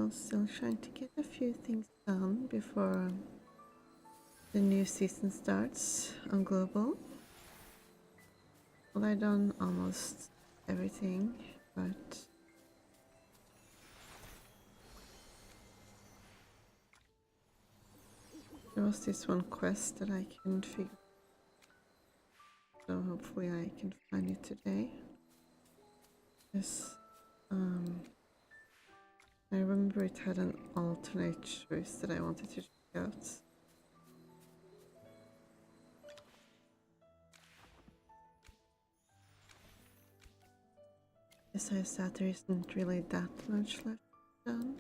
now, still trying to get a few things done before the new season starts on global. Well, I've done almost everything, but there was this one quest that I couldn't figure, so hopefully I can find it today. Yes, I remember it had an alternate choice that I wanted to check out. Besides that, there isn't really that much left done.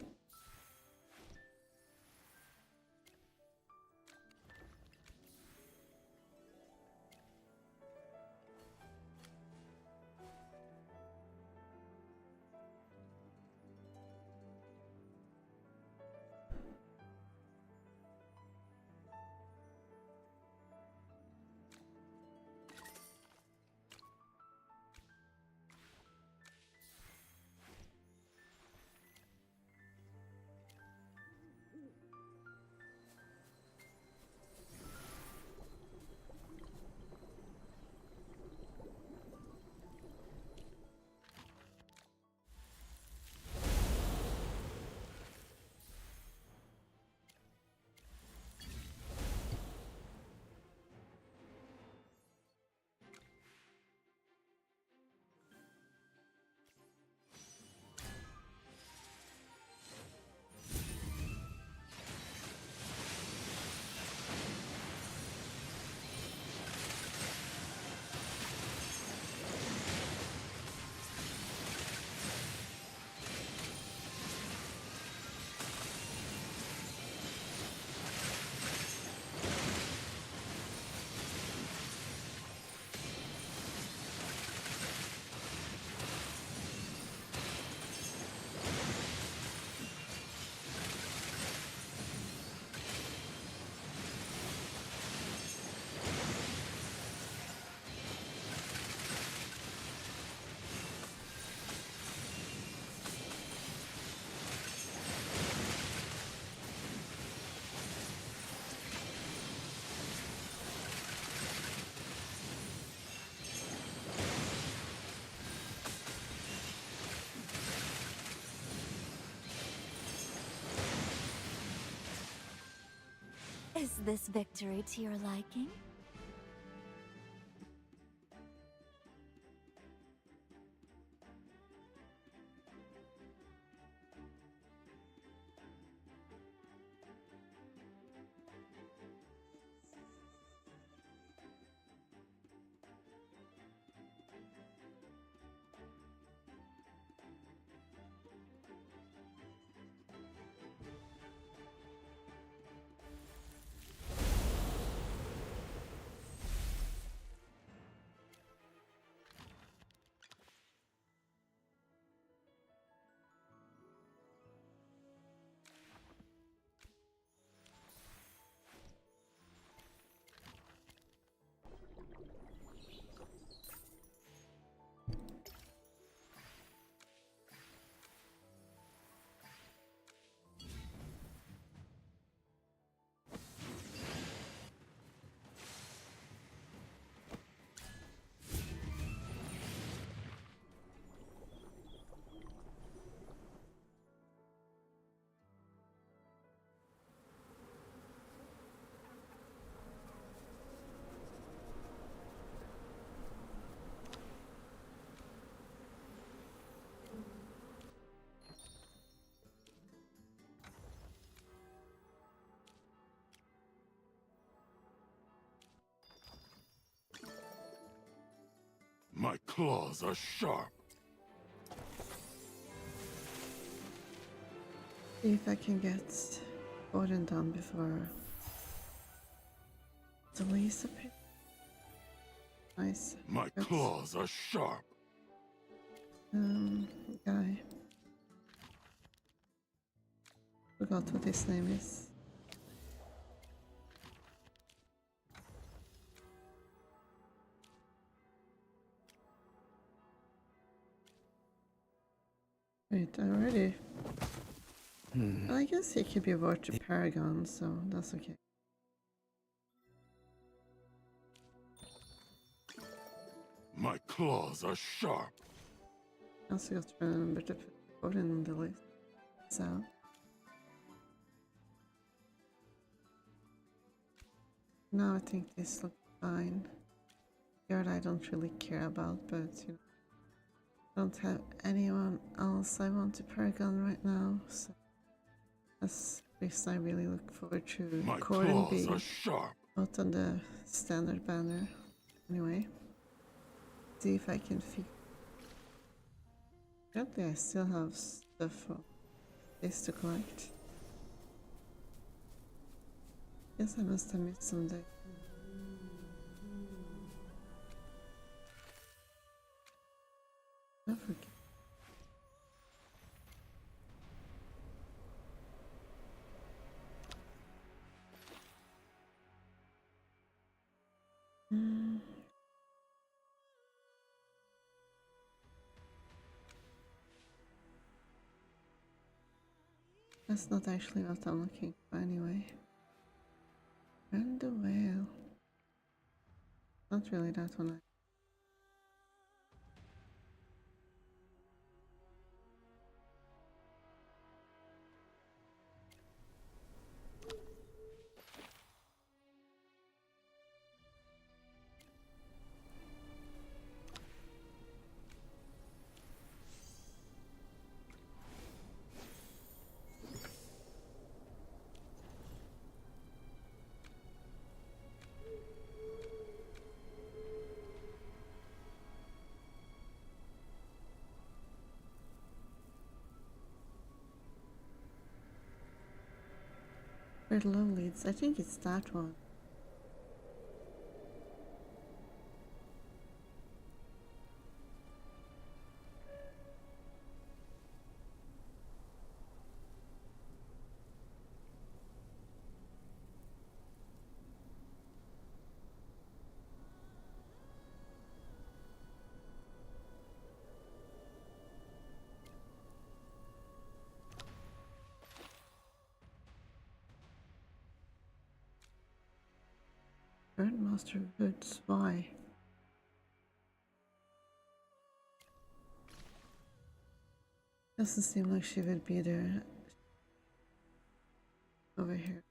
Is this victory to your liking? My claws are sharp. See if I can get Gordon done before the lease appears. Nice. My Good. claws are sharp. Guy. Forgot what his name is. Wait, already Well, I guess he could be worth to Paragon, so that's okay. My claws are sharp. I also got to remember to put Odin on the list. So. Now I think this looks fine. Yard I don't really care about, but you know, I don't have anyone else I want to Paragon right now, so that's the reason I really look forward to My Corin claws being are sharp. out on the standard banner. Anyway, see if I can figure. Apparently I still have stuff for this to collect. Guess I must have missed some day. I forget. That's not actually what I'm looking for anyway. And the whale. Not really that one. Red Low Leads. I think it's that one. Grandmaster Woods. Why? Doesn't seem like she would be there. Over here.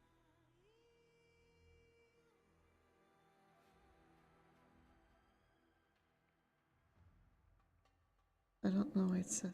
I don't know what it says.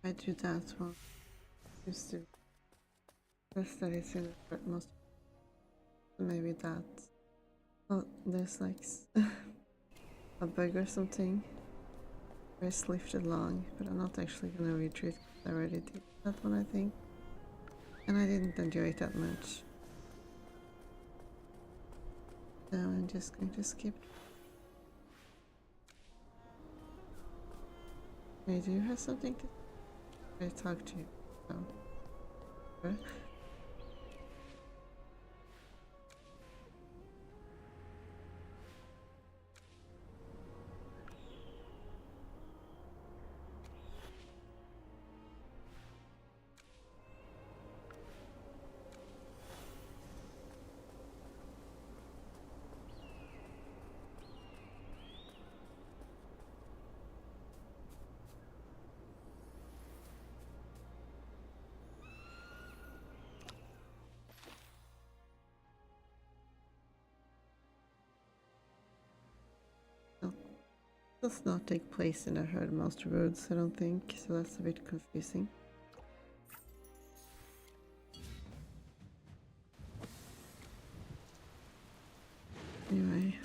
I do that one. Used to. That's that it's in the most. Maybe that. Oh, there's like a bug or something. It's lifted long, but I'm not actually gonna retreat. I already did that one, I think. And I didn't enjoy it that much. So I'm just going to skip. I do have something to I talk to you. So. Okay. Does not take place in the herdmaster woods, I don't think, so that's a bit confusing. Anyway.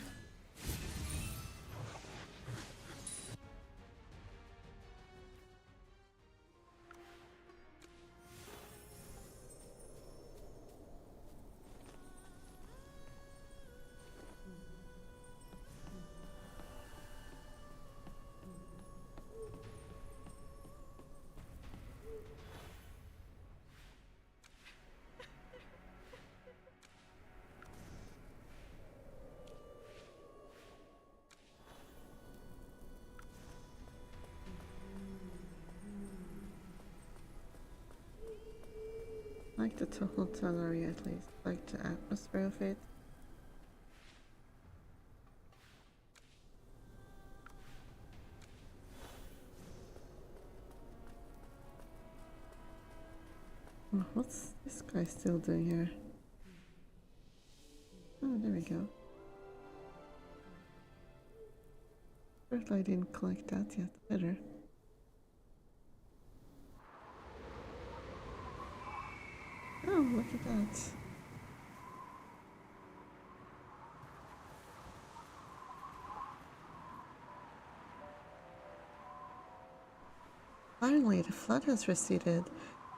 Like the total salary at least, like the atmosphere of it. Oh, what's this guy still doing here? Oh, there we go. Certainly I didn't collect that yet either. Oh, look at that. Finally, the flood has receded.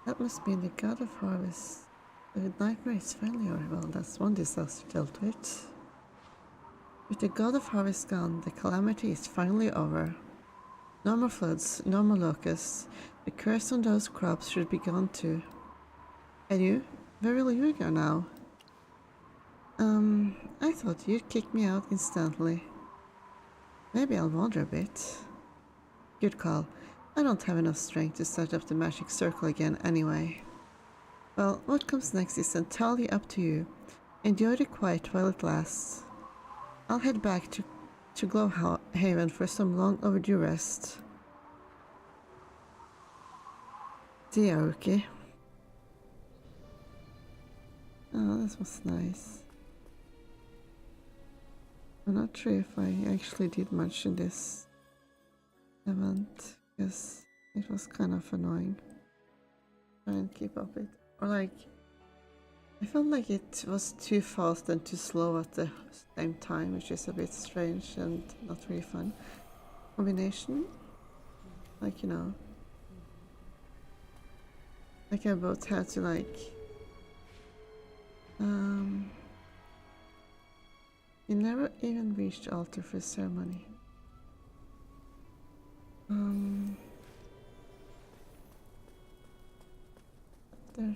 That must mean the god of harvest. The nightmare is finally over. Well, that's one disaster dealt with. With the god of harvest gone, the calamity is finally over. No more floods, no more locusts. The curse on those crops should be gone too. And you? Where will you go now? I thought you'd kick me out instantly. Maybe I'll wander a bit. Good call. I don't have enough strength to set up the magic circle again anyway. Well, what comes next is entirely up to you. Enjoy the quiet while it lasts. I'll head back to Glowhaven for some long overdue rest. See ya, Aoki. Oh, this was nice. I'm not sure if I actually did much in this event, because it was kind of annoying. Try and keep up with, or like, I felt like it was too fast and too slow at the same time, which is a bit strange and not really fun. Combination, like, you know, like I both had to like, you never even reached the altar for ceremony. There.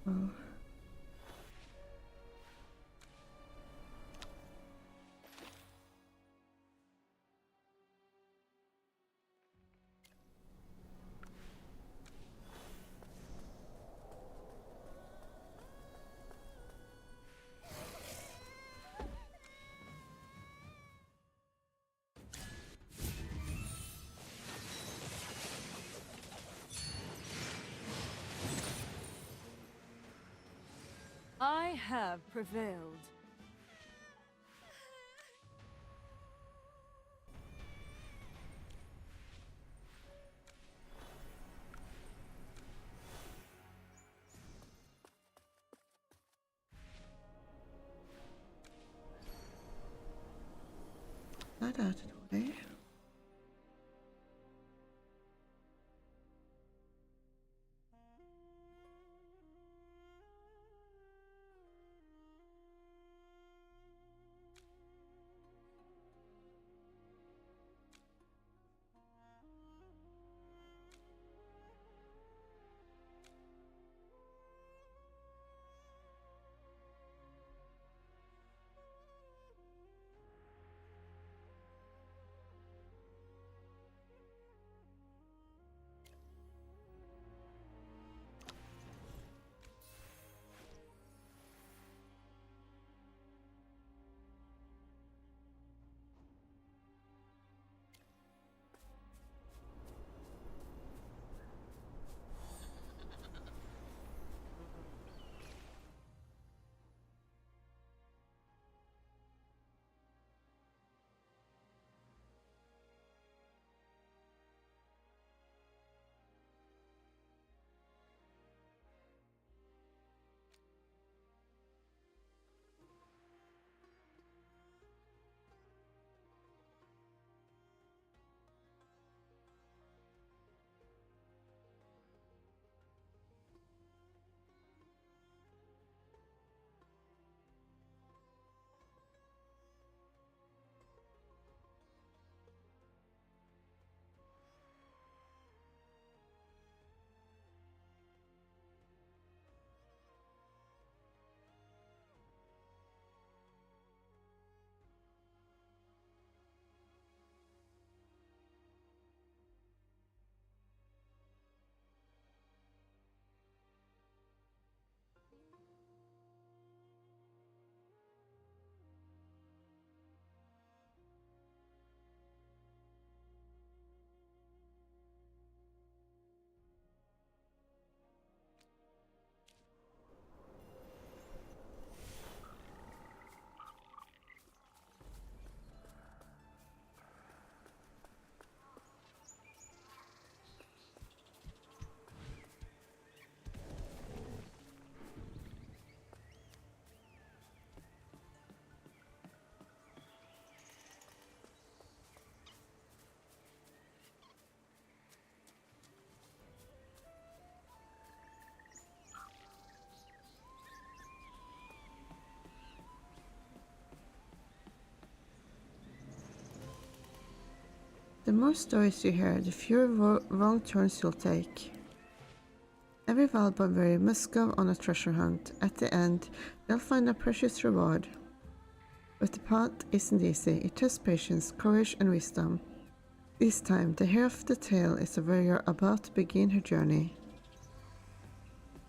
Well. I have prevailed. That out of the way. The more stories you hear, the fewer wrong turns you'll take. Every wild barbarian must go on a treasure hunt. At the end, they'll find a precious reward. But the path isn't easy. It tests patience, courage, and wisdom. This time, the hero of the tale is a warrior about to begin her journey.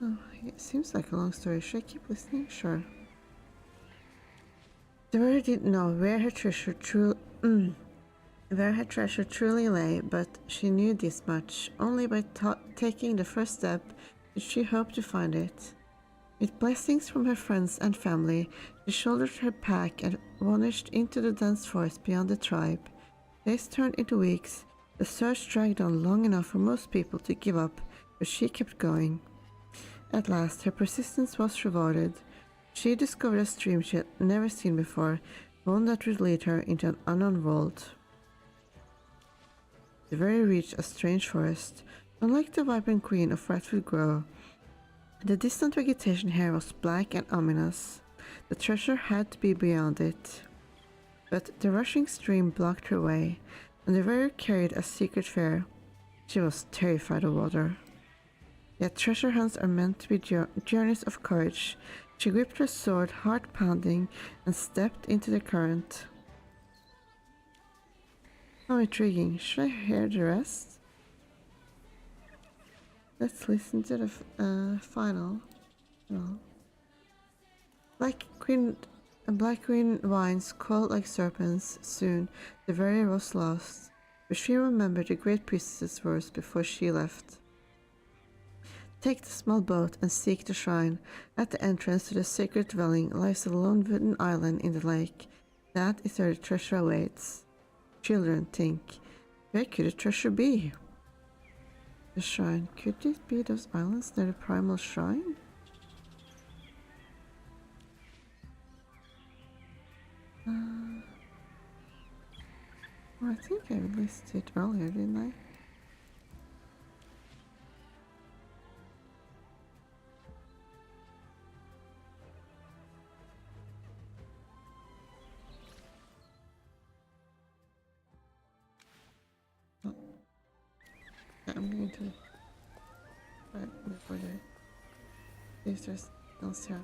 Oh, it seems like a long story. Should I keep listening? Sure. The warrior didn't know where her treasure truly lay, but she knew this much. Only by taking the first step did she hope to find it. With blessings from her friends and family, she shouldered her pack and vanished into the dense forest beyond the tribe. Days turned into weeks. The search dragged on long enough for most people to give up, but she kept going. At last, her persistence was rewarded. She discovered a stream she had never seen before, one that would lead her into an unknown world. The warrior reached a strange forest. Unlike the vibrant green of Redwood Grove, the distant vegetation here was black and ominous. The treasure had to be beyond it. But the rushing stream blocked her way, and the warrior carried a secret fear. She was terrified of water. Yet treasure hunts are meant to be journeys of courage. She gripped her sword, heart pounding, and stepped into the current. How intriguing. Should I hear the rest? Let's listen to the final. No. Black green vines coiled like serpents. Soon, the warrior was lost, but she remembered the great priestess's words before she left. Take the small boat and seek the shrine. At the entrance to the sacred dwelling lies a lone wooden island in the lake. That is where the treasure awaits. Children, think, where could the treasure be? The shrine. Could it be those islands near the primal shrine? Well, I think I listed it earlier, didn't I? Oh. Yeah, I'm going to right before the there's else here.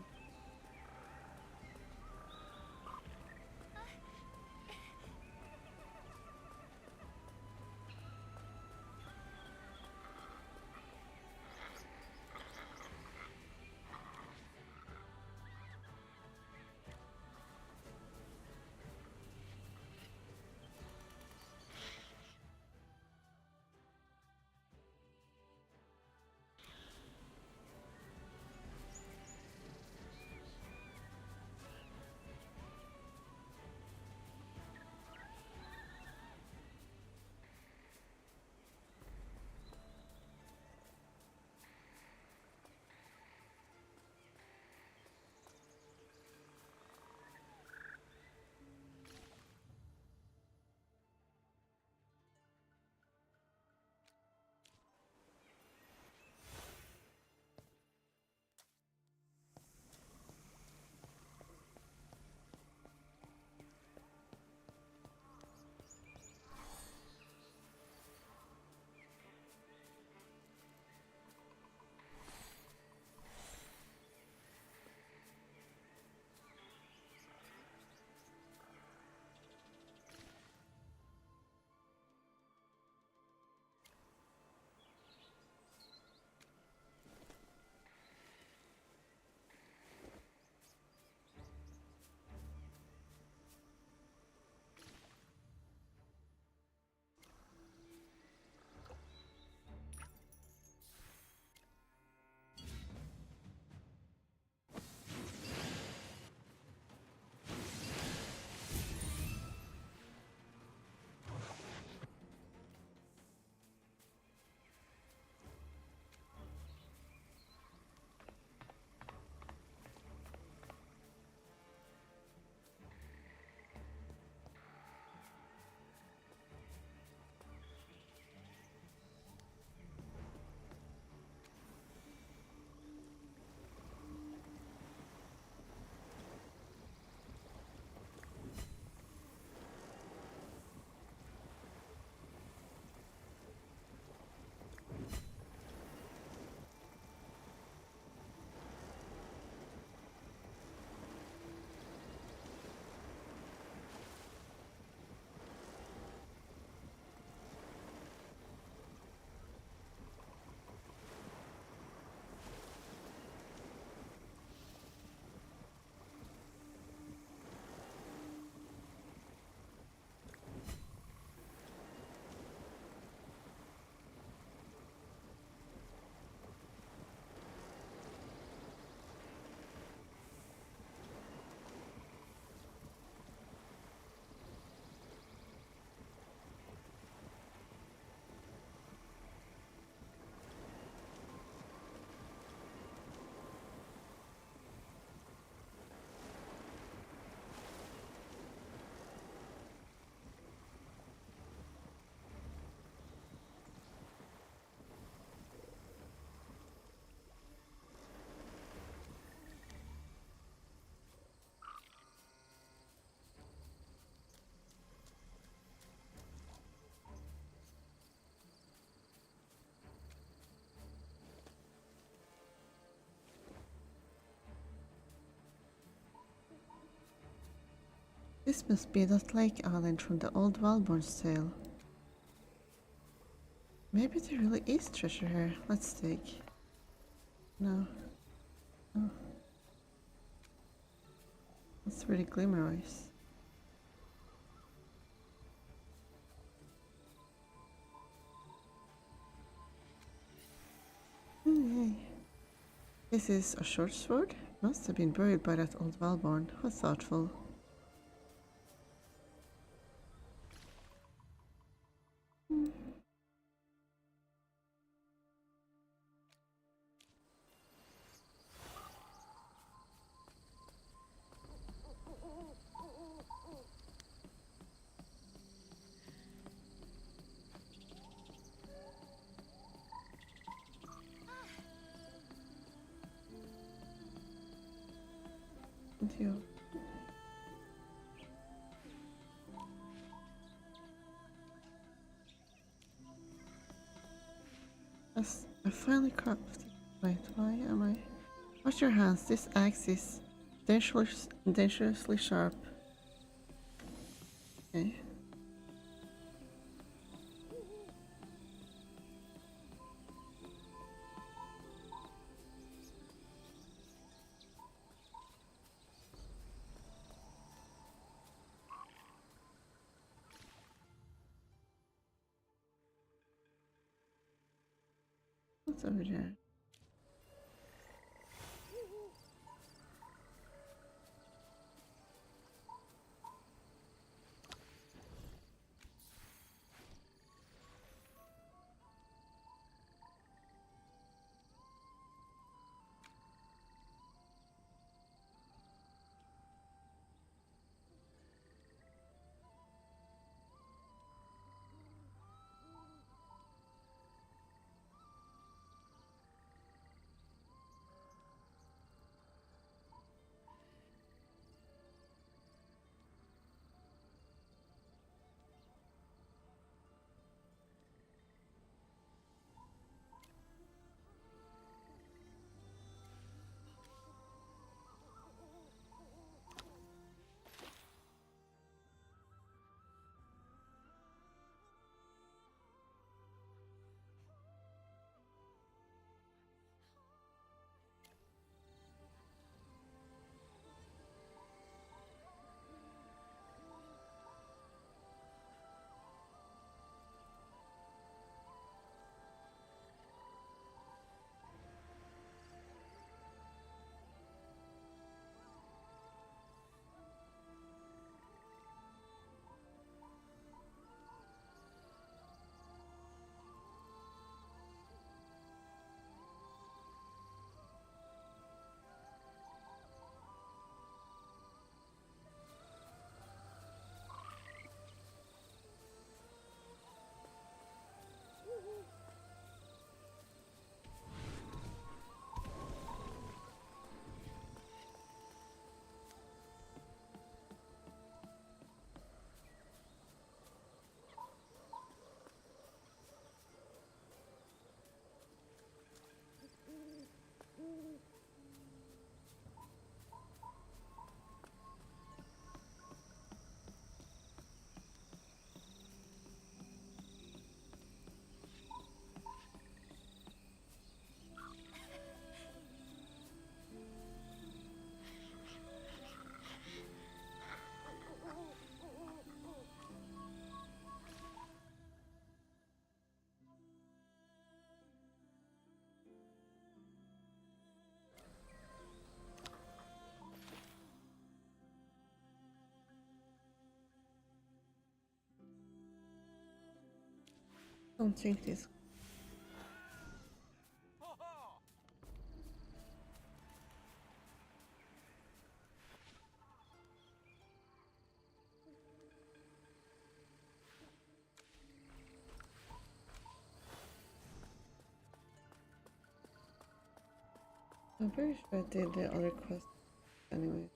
This must be that lake island from the old Valborn's tale. Maybe there really is treasure here. Let's dig. No. No. It's really glimmerous. Hey. This is a short sword? Must have been buried by that old Valborn. How thoughtful. And you. Yes, I finally crafted. Wait, why am I? Watch your hands. This axe is dangerously sharp. Okay. What's over there? Don't think this. I'm pretty sure I did the other quest anyway.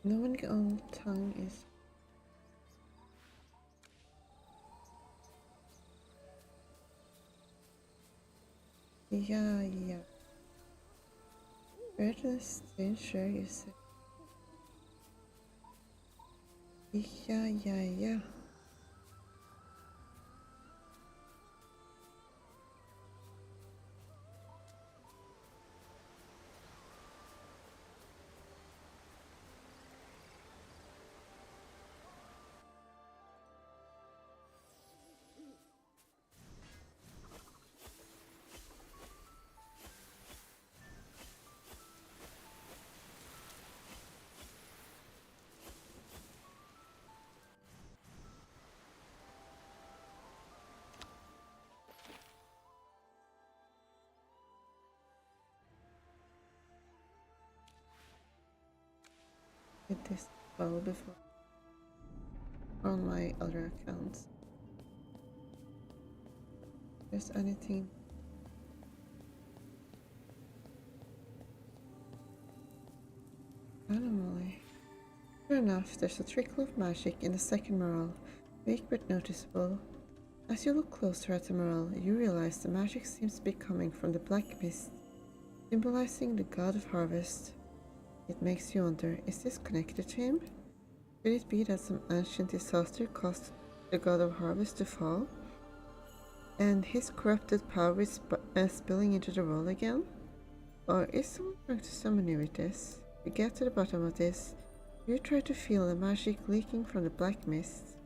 Knowing on tongue is yeah. Weirdness, sure you say. Yeah. Did this well before on my other accounts. There's anything animally. Sure enough, there's a trickle of magic in the second morale, weak but noticeable. As you look closer at the morale, you realize the magic seems to be coming from the black mist, symbolizing the god of harvest. It makes you wonder, is this connected to him? Could it be that some ancient disaster caused the god of harvest to fall? And his corrupted power is spilling into the world again? Or is someone trying to summon you with this? To get to the bottom of this, you try to feel the magic leaking from the black mist.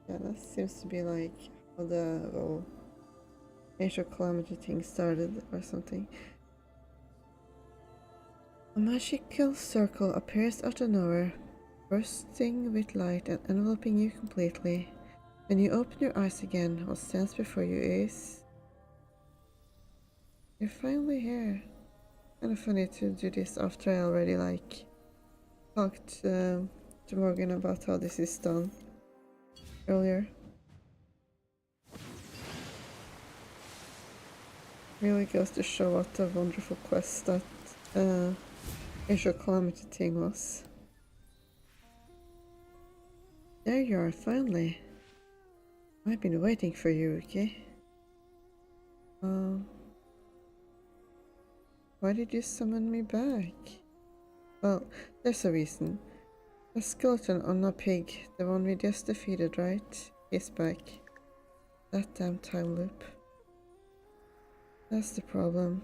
Yeah, that seems to be like how the whole Age of Calamity thing started or something. A magical circle appears out of nowhere, bursting with light and enveloping you completely. When you open your eyes again, what stands before you is... You're finally here. Kind of funny to do this after I already talked to Morgan about how this is done earlier. Really goes to show what a wonderful quest that Age of Calamity thing was. There you are, finally. I've been waiting for you, okay? Why did you summon me back? Well, there's a reason. The skeleton on a pig, the one we just defeated, right? Is back. That damn time loop. That's the problem.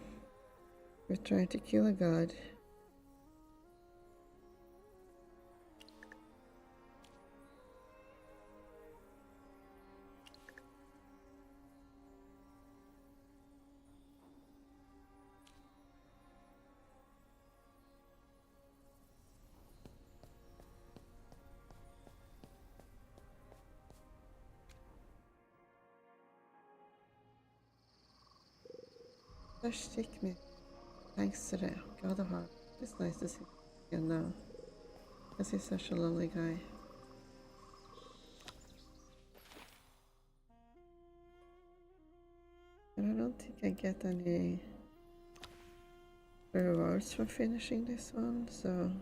We're trying to kill a god. Stick me. Thanks to the god of heart. It's nice to see you now. Because he's such a lovely guy. And I don't think I get any rewards for finishing this one, so...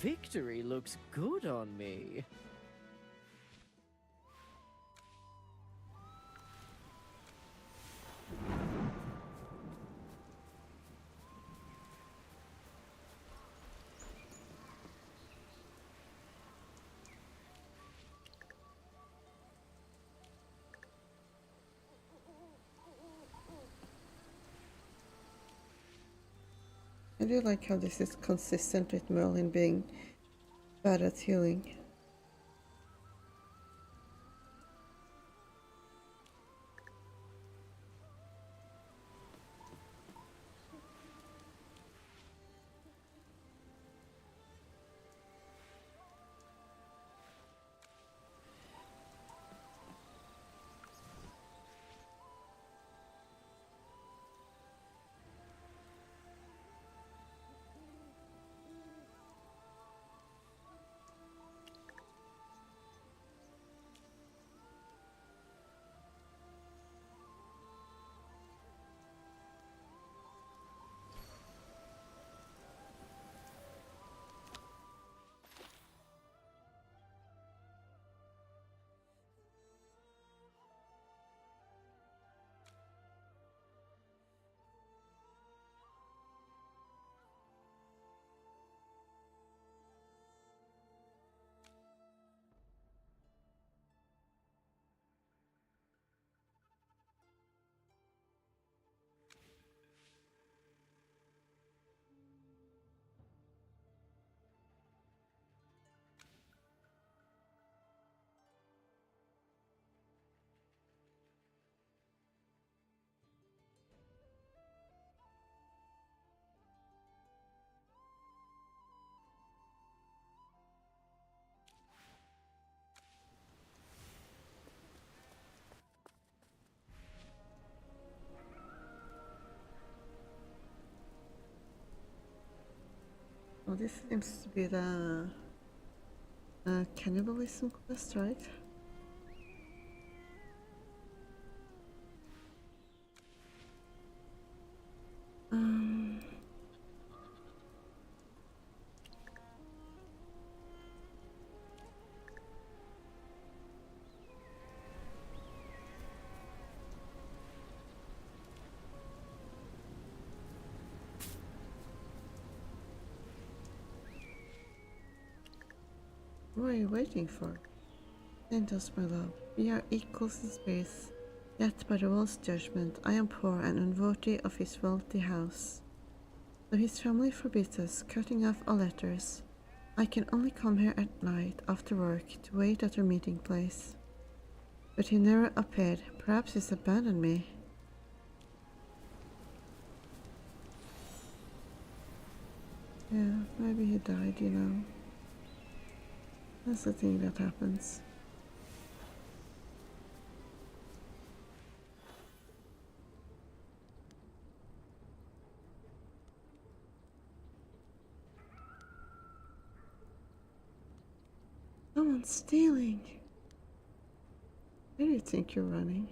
victory looks good on me. I do like how this is consistent with Merlin being bad at healing. Oh, this seems to be the cannibalism quest, right? Um, what are you waiting for? Send us, my love. We are equals in space, yet by the world's judgment, I am poor and unworthy of his wealthy house. Though his family forbids us cutting off all letters, I can only come here at night after work to wait at our meeting place. But he never appeared. Perhaps he's abandoned me. Yeah, maybe he died, you know. That's the thing that happens. Someone's stealing. Where do you think you're running?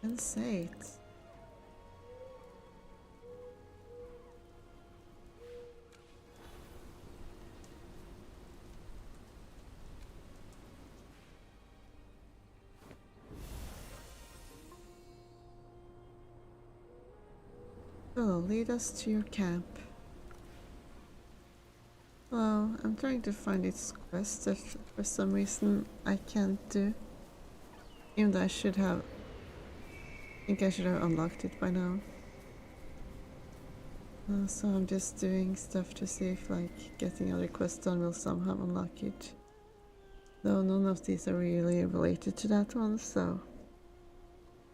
And say it. So, lead us to your camp. Well, I'm trying to find its quest that for some reason I can't do. Even though I should have. I think I should have unlocked it by now. So I'm just doing stuff to see if like getting other quests done will somehow unlock it. Though none of these are really related to that one, so.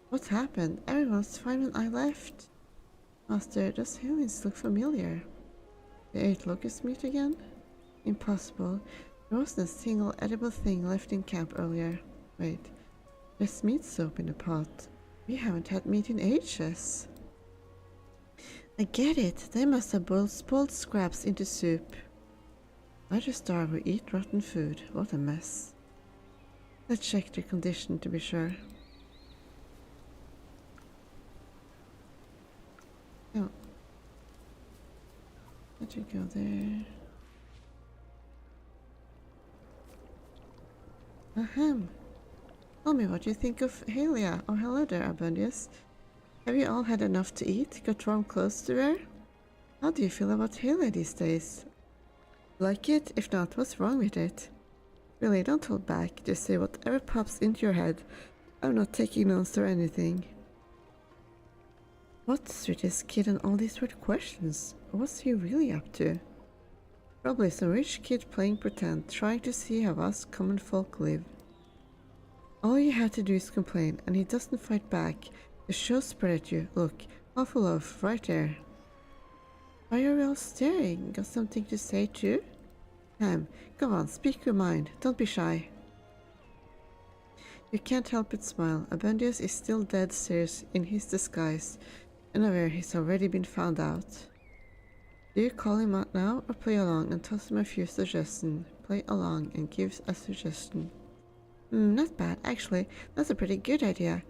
What happened? Everyone was fine when I left. Master, those humans look familiar. They ate locust meat again? Impossible. There wasn't a single edible thing left in camp earlier. Wait, there's meat soap in the pot. We haven't had meat in ages. I get it. They must have boiled spoiled scraps into soup. Why just starve or eat rotten food? What a mess. Let's check their condition to be sure. Oh. Let you go there. Ahem. Tell me what you think of Halia. Oh, hello there, Abundius. Have you all had enough to eat? Got warm clothes to wear? How do you feel about Halia these days? Like it? If not, what's wrong with it? Really, don't hold back. Just say whatever pops into your head. I'm not taking notes or anything. What's with this kid and all these weird questions? What's he really up to? Probably some rich kid playing pretend, trying to see how us common folk live. All you have to do is complain, and he doesn't fight back. The show spread at you. Look, awful love, right there. Why are we all staring? Got something to say too? Ham, go on, speak your mind. Don't be shy. You can't help but smile. Abundius is still dead serious in his disguise, and aware he's already been found out. Do you call him out now, or play along and toss him a few suggestions? Play along and give a suggestion. Not bad, actually. That's a pretty good idea.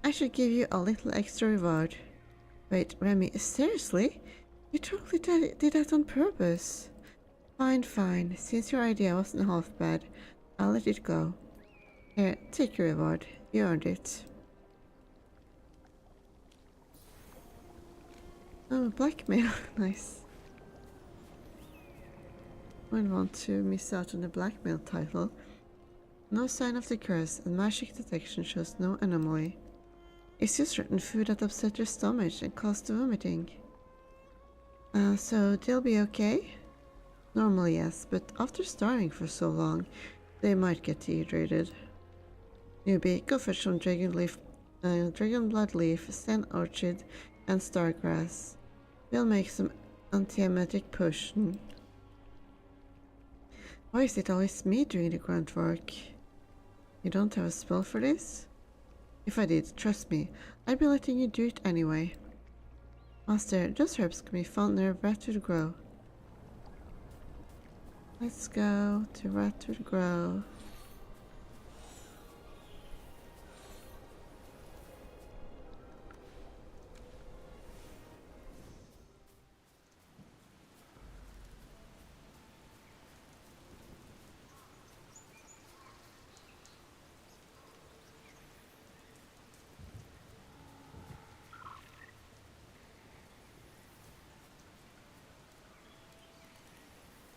I should give you a little extra reward. Wait, Remy, seriously? You totally did that on purpose. Fine, fine. Since your idea wasn't half bad, I'll let it go. Here, take your reward. You earned it. Oh, blackmail. Nice. Wouldn't want to miss out on the blackmail title. No sign of the curse, and magic detection shows no anomaly. It's just certain food that upset your stomach and caused the vomiting. So they'll be okay? Normally yes, but after starving for so long, they might get dehydrated. Newbie, go fetch some dragon blood leaf, sand orchid, and stargrass. We'll make some antiemetic potion. Why is it always me doing the grunt work? You don't have a spell for this? If I did, trust me, I'd be letting you do it anyway. Master, those herbs can be found near Ratwood Grove. Let's go to Ratwood Grove.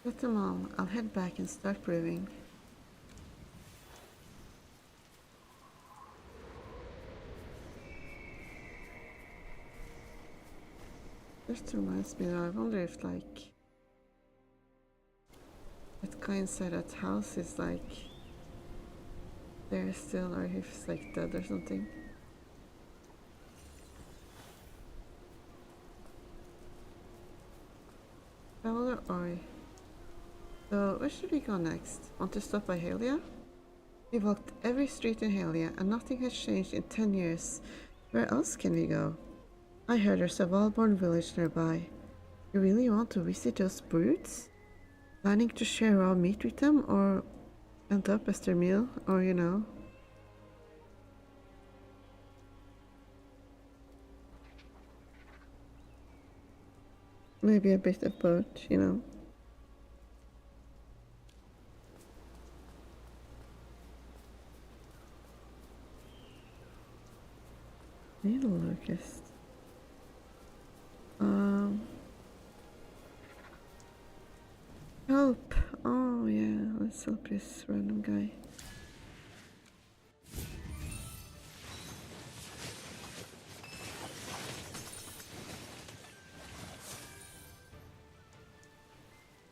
Get them all. I'll head back and start brewing. Just reminds me though, I wonder if like that guy inside that house is like there still, or if he's like dead or something. Traveler Ori. So, where should we go next? Want to stop by Halia? We've walked every street in Halia and nothing has changed in 10 years. Where else can we go? I heard there's a Valborn village nearby. You really want to visit those brutes? Planning to share raw meat with them or end up as their meal? Or you know? Maybe a bit of both, you know? Needle locust. Help! Oh yeah, let's help this random guy.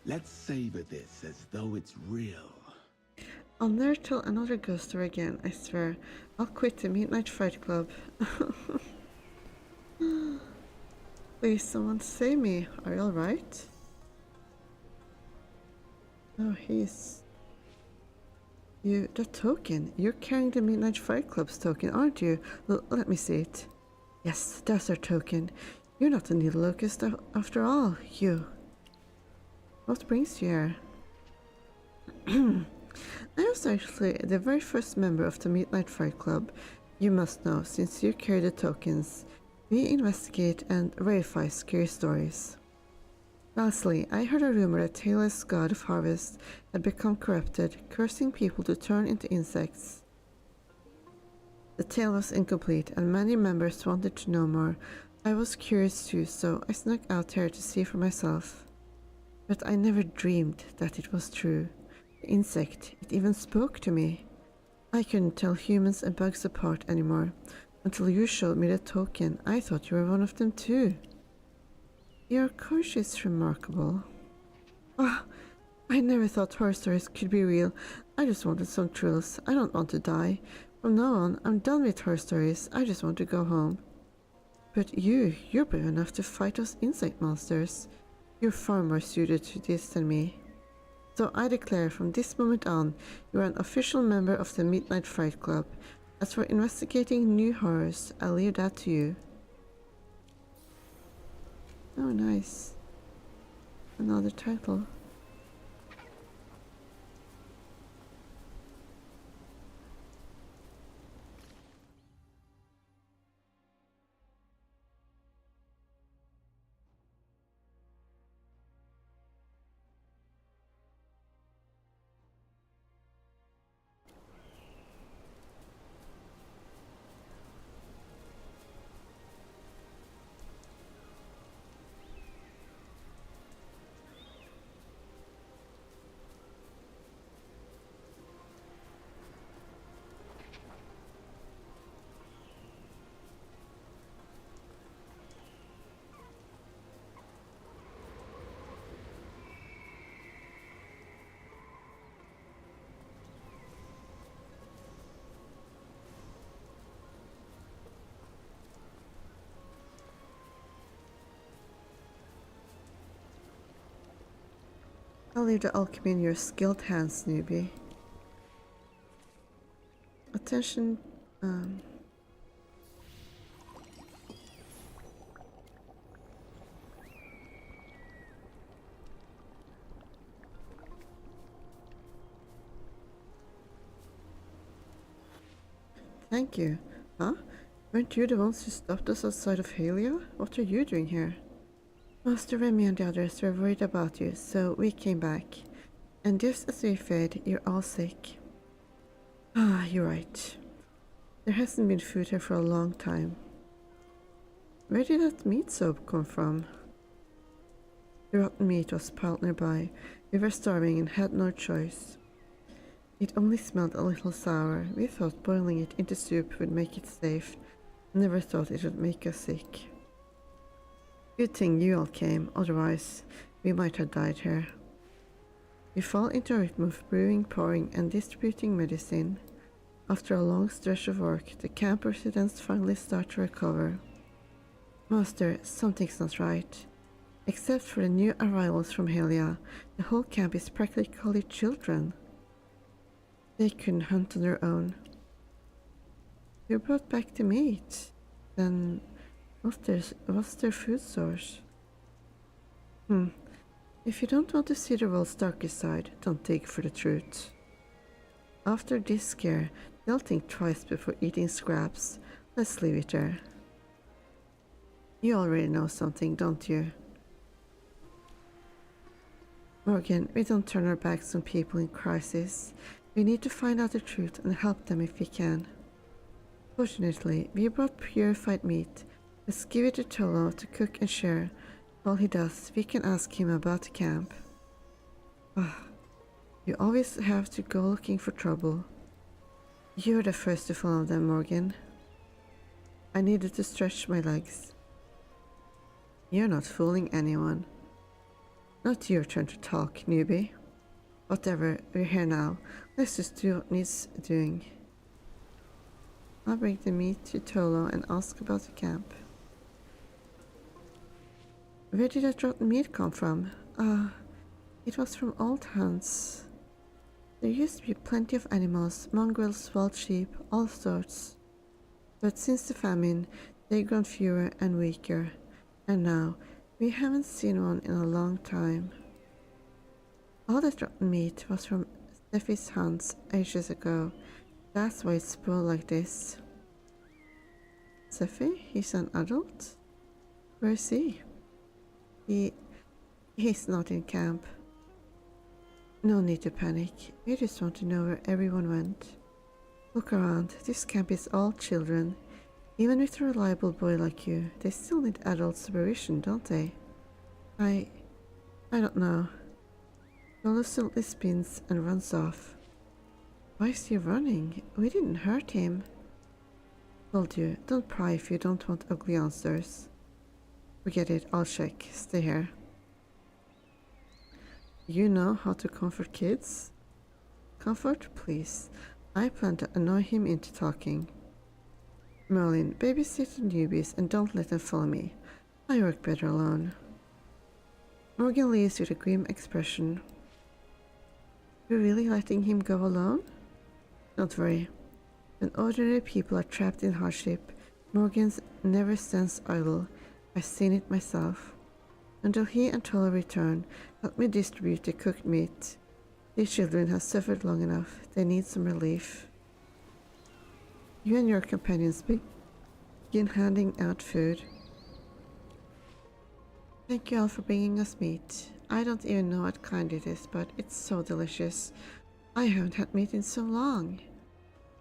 Let's savor this as though it's real. I'll never tell another ghost story again, I swear. I'll quit the Midnight Fight Club. Please, someone save me. Are you alright? Oh, he's... You, the token. You're carrying the Midnight Fight Club's token, aren't you? Let me see it. Yes, that's our token. You're not a needle locust after all, you. What brings you here? I was actually the very first member of the Midnight Fight Club. You must know, since you carry the tokens. We investigate and verify scary stories. Lastly, I heard a rumor that Taylor's god of harvest had become corrupted, cursing people to turn into insects. The tale was incomplete, and many members wanted to know more. I was curious too, so I snuck out here to see for myself. But I never dreamed that it was true. The insect, it even spoke to me. I couldn't tell humans and bugs apart anymore. Until you showed me the token, I thought you were one of them too. Your courage is remarkable. Ah, I never thought horror stories could be real. I just wanted some thrills. I don't want to die. From now on, I'm done with horror stories. I just want to go home. But you're brave enough to fight those insect monsters. You're far more suited to this than me. So I declare from this moment on, you are an official member of the Midnight Fight Club. As for investigating new horrors, I'll leave that to you. Oh, nice. Another title. I'll leave the alchemy in your skilled hands, newbie. Attention, thank you. Huh? Weren't you the ones who stopped us outside of Halia? What are you doing here? Master Remy and the others were worried about you, so we came back. And just as we feared, you're all sick. Ah, you're right. There hasn't been food here for a long time. Where did that meat soap come from? The rotten meat was piled nearby. We were starving and had no choice. It only smelled a little sour. We thought boiling it into soup would make it safe. Never thought it would make us sick. Good thing you all came, otherwise we might have died here. We fall into a rhythm of brewing, pouring, and distributing medicine. After a long stretch of work, the camp residents finally start to recover. Master, something's not right. Except for the new arrivals from Helia, the whole camp is practically children. They couldn't hunt on their own. You brought back the meat. Then what's their food source? If you don't want to see the world's darkest side, don't dig for the truth. After this scare, they'll think twice before eating scraps. Let's leave it there. You already know something, don't you? Morgan, we don't turn our backs on people in crisis. We need to find out the truth and help them if we can. Fortunately, we brought purified meat. Let's give it to Tolo to cook and share. While he does, we can ask him about the camp. You always have to go looking for trouble. You're the first to follow them, Morgan. I needed to stretch my legs. You're not fooling anyone. Not your turn to talk, newbie. Whatever, we're here now. Let's just do what needs doing. I'll bring the meat to Tolo and ask about the camp. Where did that rotten meat come from? It was from old hunts. There used to be plenty of animals, mongrels, wild sheep, all sorts. But since the famine, they've grown fewer and weaker. And now, we haven't seen one in a long time. All that rotten meat was from Steffi's hunts ages ago. That's why it's spoiled like this. Steffi? He's an adult? Where is he? He's not in camp. No need to panic. We just want to know where everyone went. Look around. This camp is all children. Even with a reliable boy like you, they still need adult supervision, don't they? I don't know. Lolo suddenly spins and runs off. Why is he running? We didn't hurt him. Told you, don't pry if you don't want ugly answers. Forget it, I'll check. Stay here. You know how to comfort kids? Comfort, please. I plan to annoy him into talking. Merlin, babysit the newbies and don't let them follow me. I work better alone. Morgan leaves with a grim expression. You're really letting him go alone? Don't worry. When ordinary people are trapped in hardship, Morgan's never stands idle. I've seen it myself. Until he and Tola return, help me distribute the cooked meat. These children have suffered long enough. They need some relief. You and your companions begin handing out food. Thank you all for bringing us meat. I don't even know what kind it is, but it's so delicious. I haven't had meat in so long.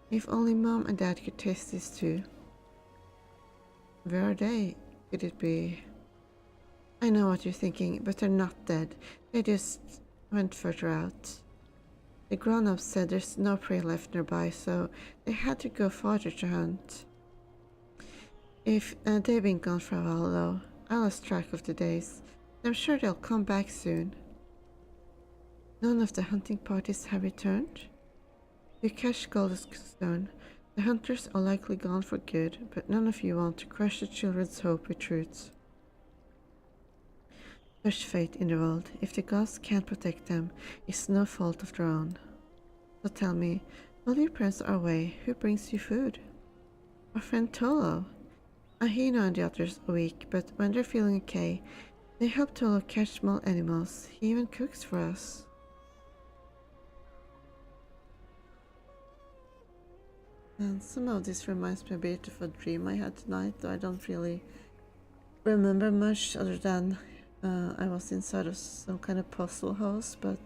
If only Mom and Dad could taste this too. Where are they? Could it be? I know what you're thinking, but they're not dead. They just went further out. The grown-ups said there's no prey left nearby, so they had to go farther to hunt. If they've been gone for a while though, I lost track of the days. I'm sure they'll come back soon. None of the hunting parties have returned? You catch Gold's concern. The hunters are likely gone for good, but none of you want to crush the children's hope with truth. There's fate in the world. If the gods can't protect them, it's no fault of their own. So tell me, while your parents are away, who brings you food? Our friend Tolo. Ahino and the others are weak, but when they're feeling okay, they help Tolo catch small animals. He even cooks for us. And some of this reminds me a bit of a dream I had tonight, though I don't really remember much other than I was inside of some kind of puzzle house, but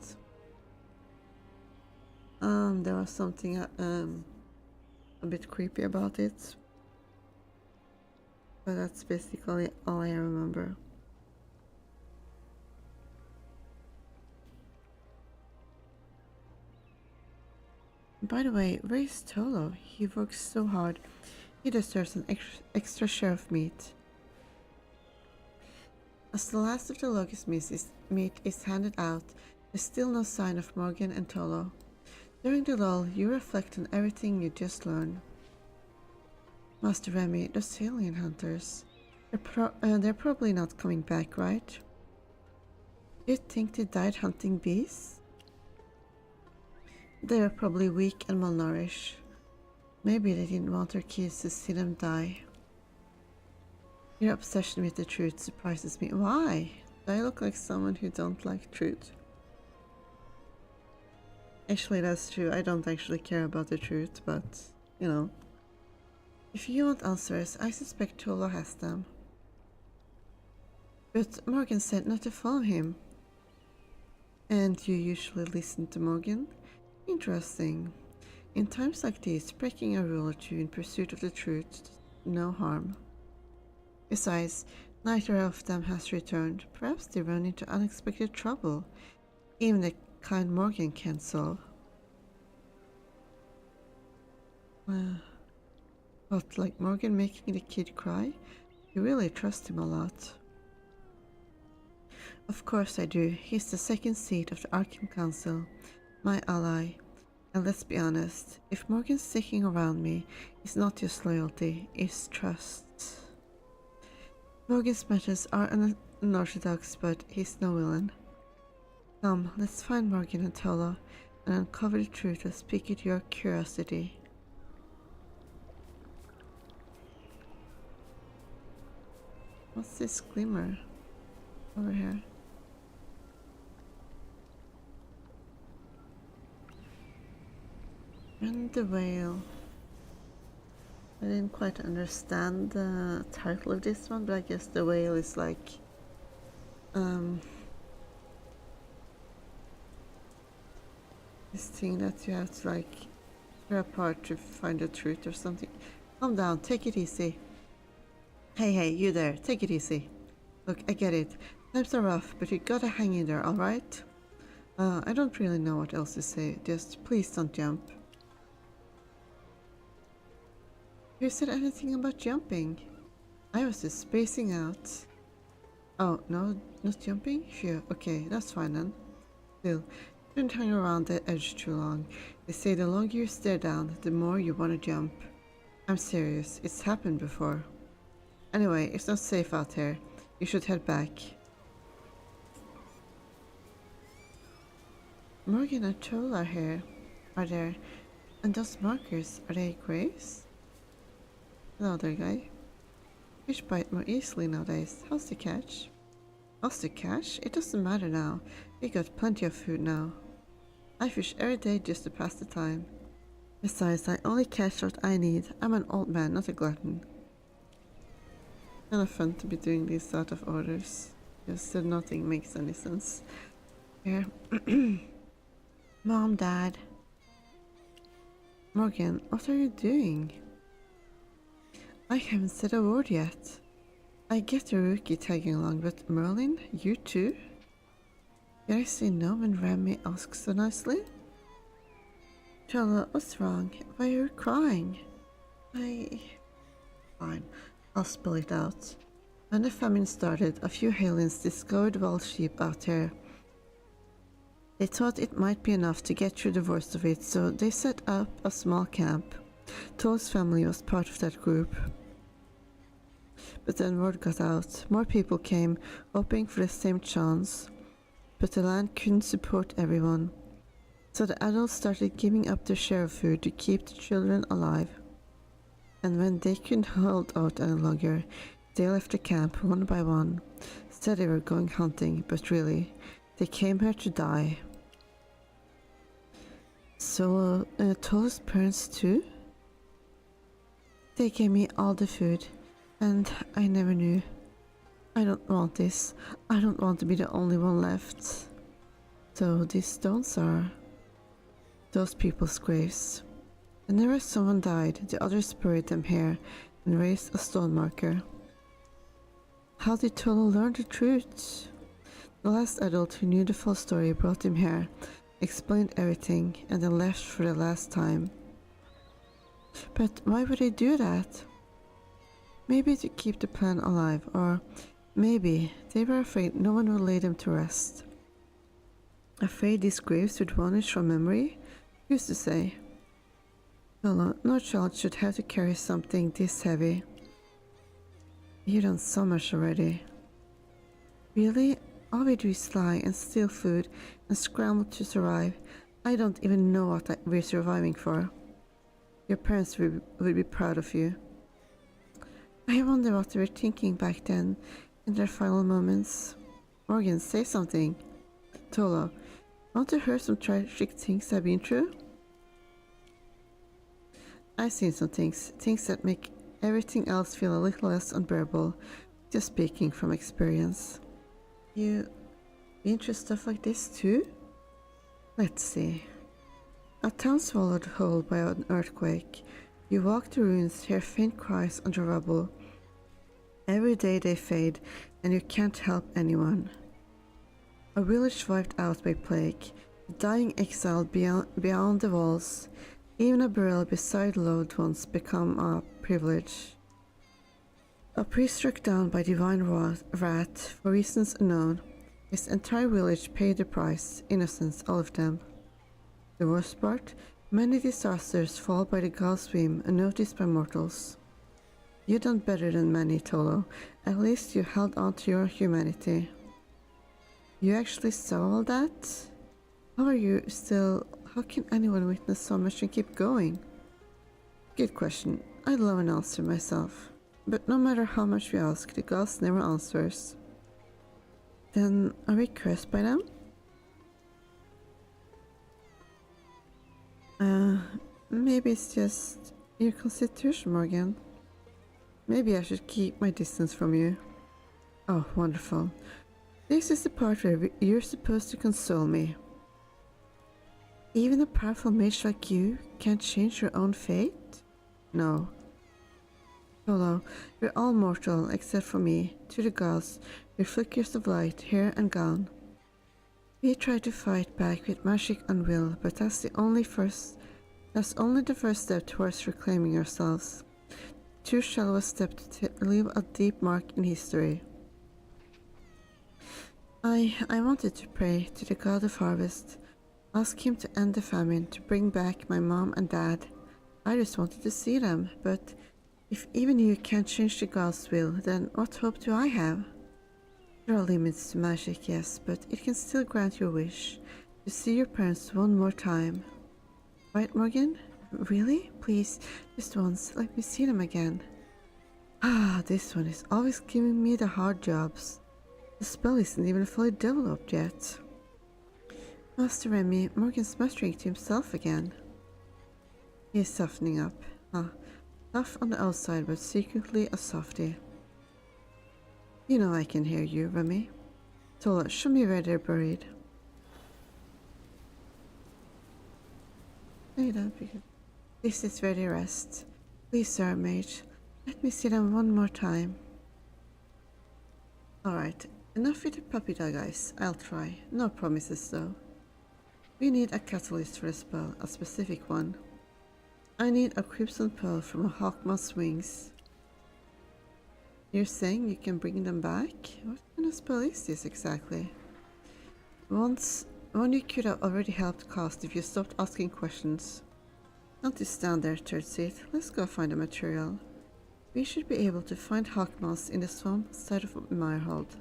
there was something a bit creepy about it. But that's basically all I remember. By the way, where is Tolo? He works so hard. He deserves an extra share of meat. As the last of the locust meat is handed out, there's still no sign of Morgan and Tolo. During the lull, you reflect on everything you just learned. Master Remy, those alien hunters. They're probably not coming back, right? You think they died hunting bees? They were probably weak and malnourished. Maybe they didn't want their kids to see them die. Your obsession with the truth surprises me. Why? Do I look like someone who don't like truth? Actually, that's true. I don't actually care about the truth, but, you know. If you want answers, I suspect Tolo has them. But Morgan said not to follow him. And you usually listen to Morgan? Interesting. In times like these, breaking a rule or two in pursuit of the truth does no harm. Besides, neither of them has returned. Perhaps they run into unexpected trouble, even the kind Morgan can't solve. What, like Morgan making the kid cry? You really trust him a lot. Of course I do. He's the second seat of the Arkham Council, my ally. And let's be honest, if Morgan's sticking around me, it's not just loyalty, it's trust. Morgan's methods are unorthodox, but he's no villain. Come, let's find Morgan and Tolo and uncover the truth and speak at your curiosity. What's this glimmer over here? And the whale. I didn't quite understand the title of this one, but I guess the whale is like this thing that you have to like tear apart to find the truth or something. Calm down, take it easy. Hey, you there, take it easy. Look, I get it. Times are rough, but you gotta hang in there, alright? I don't really know what else to say, just please don't jump. Who said anything about jumping? I was just spacing out. Oh, no, not jumping? Phew, okay, that's fine then. Still, shouldn't hang around the edge too long. They say the longer you stare down, the more you want to jump. I'm serious, it's happened before. Anyway, it's not safe out here. You should head back. Morgan and Troll are here. Are there? And those markers, are they graves? Hello there, guy. Fish bite more easily nowadays. How's the catch? How's the catch? It doesn't matter now. We got plenty of food now. I fish every day just to pass the time. Besides, I only catch what I need. I'm an old man, not a glutton. Kind of fun to be doing these out of orders. Just that nothing makes any sense. Here. Mom, Dad. Morgan, what are you doing? I haven't said a word yet. I get the rookie tagging along, but Merlin, you too? Did I say no when Remy asked so nicely? Charlotte, what's wrong? Why are you crying? Fine, I'll spell it out. When the famine started, a few aliens discovered wild sheep out here. They thought it might be enough to get through the worst of it, so they set up a small camp. Toll's family was part of that group. But then word got out. More people came, hoping for the same chance. But the land couldn't support everyone. So the adults started giving up their share of food to keep the children alive. And when they couldn't hold out any longer, they left the camp one by one. Said they were going hunting, but really, they came here to die. So, Toll's parents too? They gave me all the food. And I never knew. I don't want this. I don't want to be the only one left. So these stones are those people's graves. Whenever someone died, the others buried them here and raised a stone marker. How did Tolo learn the truth? The last adult who knew the full story brought him here, explained everything, and then left for the last time. But why would they do that? Maybe to keep the plan alive, or maybe they were afraid no one would lay them to rest. Afraid these graves would vanish from memory? Who's to say? Well, no child should have to carry something this heavy. You've done so much already. Really? All we do is lie and steal food and scramble to survive. I don't even know what we're surviving for. Your parents would be proud of you. I wonder what they were thinking back then, in their final moments. Morgan, say something. Tolo, want to hear some tragic things I've been through? I've seen some things that make everything else feel a little less unbearable, just speaking from experience. You been through stuff like this too? Let's see. A town swallowed whole by an earthquake. You walk the ruins, hear faint cries under rubble. Every day they fade, and you can't help anyone. A village wiped out by plague, dying exiled beyond the walls. Even a burial beside loved ones become a privilege. A priest struck down by divine wrath for reasons unknown. His entire village paid the price, innocents, all of them. The worst part? Many disasters fall by the gods' whim, unnoticed by mortals. You've done better than many, Tolo. At least you held on to your humanity. You actually saw all that? How are you still... How can anyone witness so much and keep going? Good question. I'd love an answer myself. But no matter how much we ask, the gods never answers. Then are we cursed by them? Maybe it's just your constitution, Morgan. Maybe I should keep my distance from you. Oh, wonderful. This is the part where you're supposed to console me. Even a powerful mage like you can't change your own fate? No. Solo, we're all mortal except for me. To the gods, we're flickers of light, here and gone. We try to fight back with magic and will, but that's only the first step towards reclaiming ourselves. Too shallow a step to leave a deep mark in history. I wanted to pray to the god of harvest, ask him to end the famine, to bring back my mom and dad. I just wanted to see them, but if even you can't change the god's will, then what hope do I have? There are limits to magic, yes, but it can still grant your wish to see your parents one more time. Right, Morgan? Really? Please, just once, let me see them again. Ah, this one is always giving me the hard jobs. The spell isn't even fully developed yet. Master Remy, Morgan's muttering to himself again. He is softening up. Tough on the outside, but secretly a softie. You know I can hear you, Remy. Tola, show me where they're buried. Wait up, because this is where they rest. Please, sir, mage, let me see them one more time. Alright, enough with the puppy dog eyes. I'll try. No promises, though. We need a catalyst for the spell, a specific one. I need a crimson pearl from a hawkmoth's wings. You're saying you can bring them back? What kind of spell is this exactly? One you could have already helped cast if you stopped asking questions. Not to stand there, third seat. Let's go find the material. We should be able to find hawkmoths in the swamp side of Mirehold.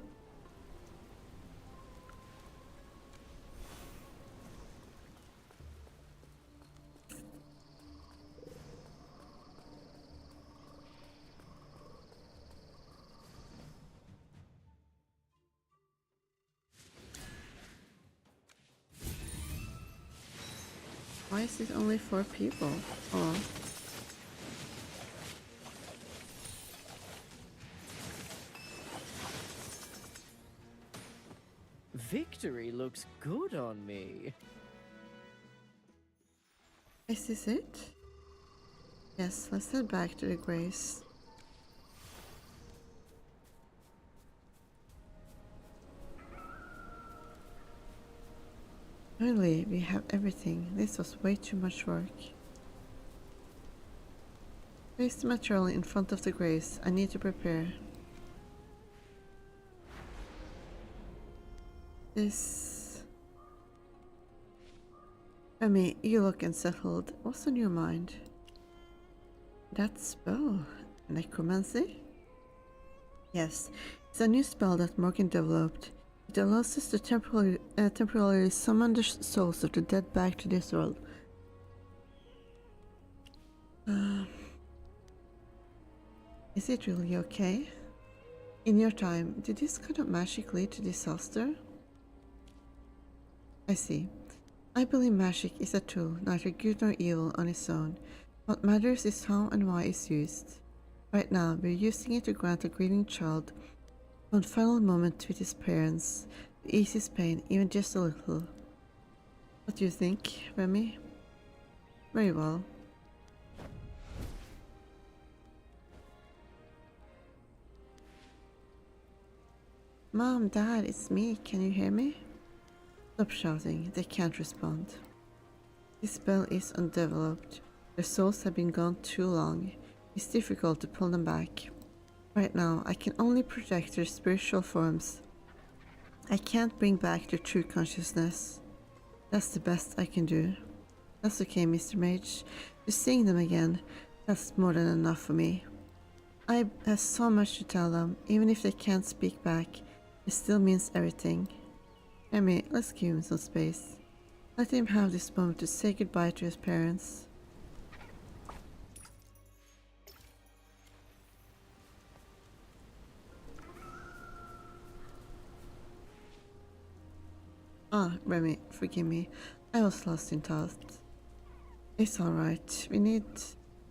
Why is it only 4 people? Oh. Victory looks good on me. Is this it? Yes, let's head back to the grace. Finally, we have everything. This was way too much work. Place the material in front of the grace. I need to prepare. This... Remy, you look unsettled. What's on your mind? That spell? Necromancy? Yes, it's a new spell that Morgan developed. It allows us to temporarily summon the souls of the dead back to this world. Is it really okay? In your time, did this kind of magic lead to disaster? I see. I believe magic is a tool, neither good nor evil on its own. What matters is how and why it's used. Right now, we're using it to grant a grieving child one final moment with his parents, to ease his pain, even just a little. What do you think, Remy? Very well. Mom, Dad, it's me. Can you hear me? Stop shouting. They can't respond. This spell is undeveloped. Their souls have been gone too long. It's difficult to pull them back. Right now, I can only project their spiritual forms. I can't bring back their true consciousness. That's the best I can do. That's okay, Mr. Mage. Just seeing them again, that's more than enough for me. I have so much to tell them, even if they can't speak back. It still means everything. Emmy, let's give him some space. Let him have this moment to say goodbye to his parents. Ah, Remy, forgive me. I was lost in thought. It's alright. We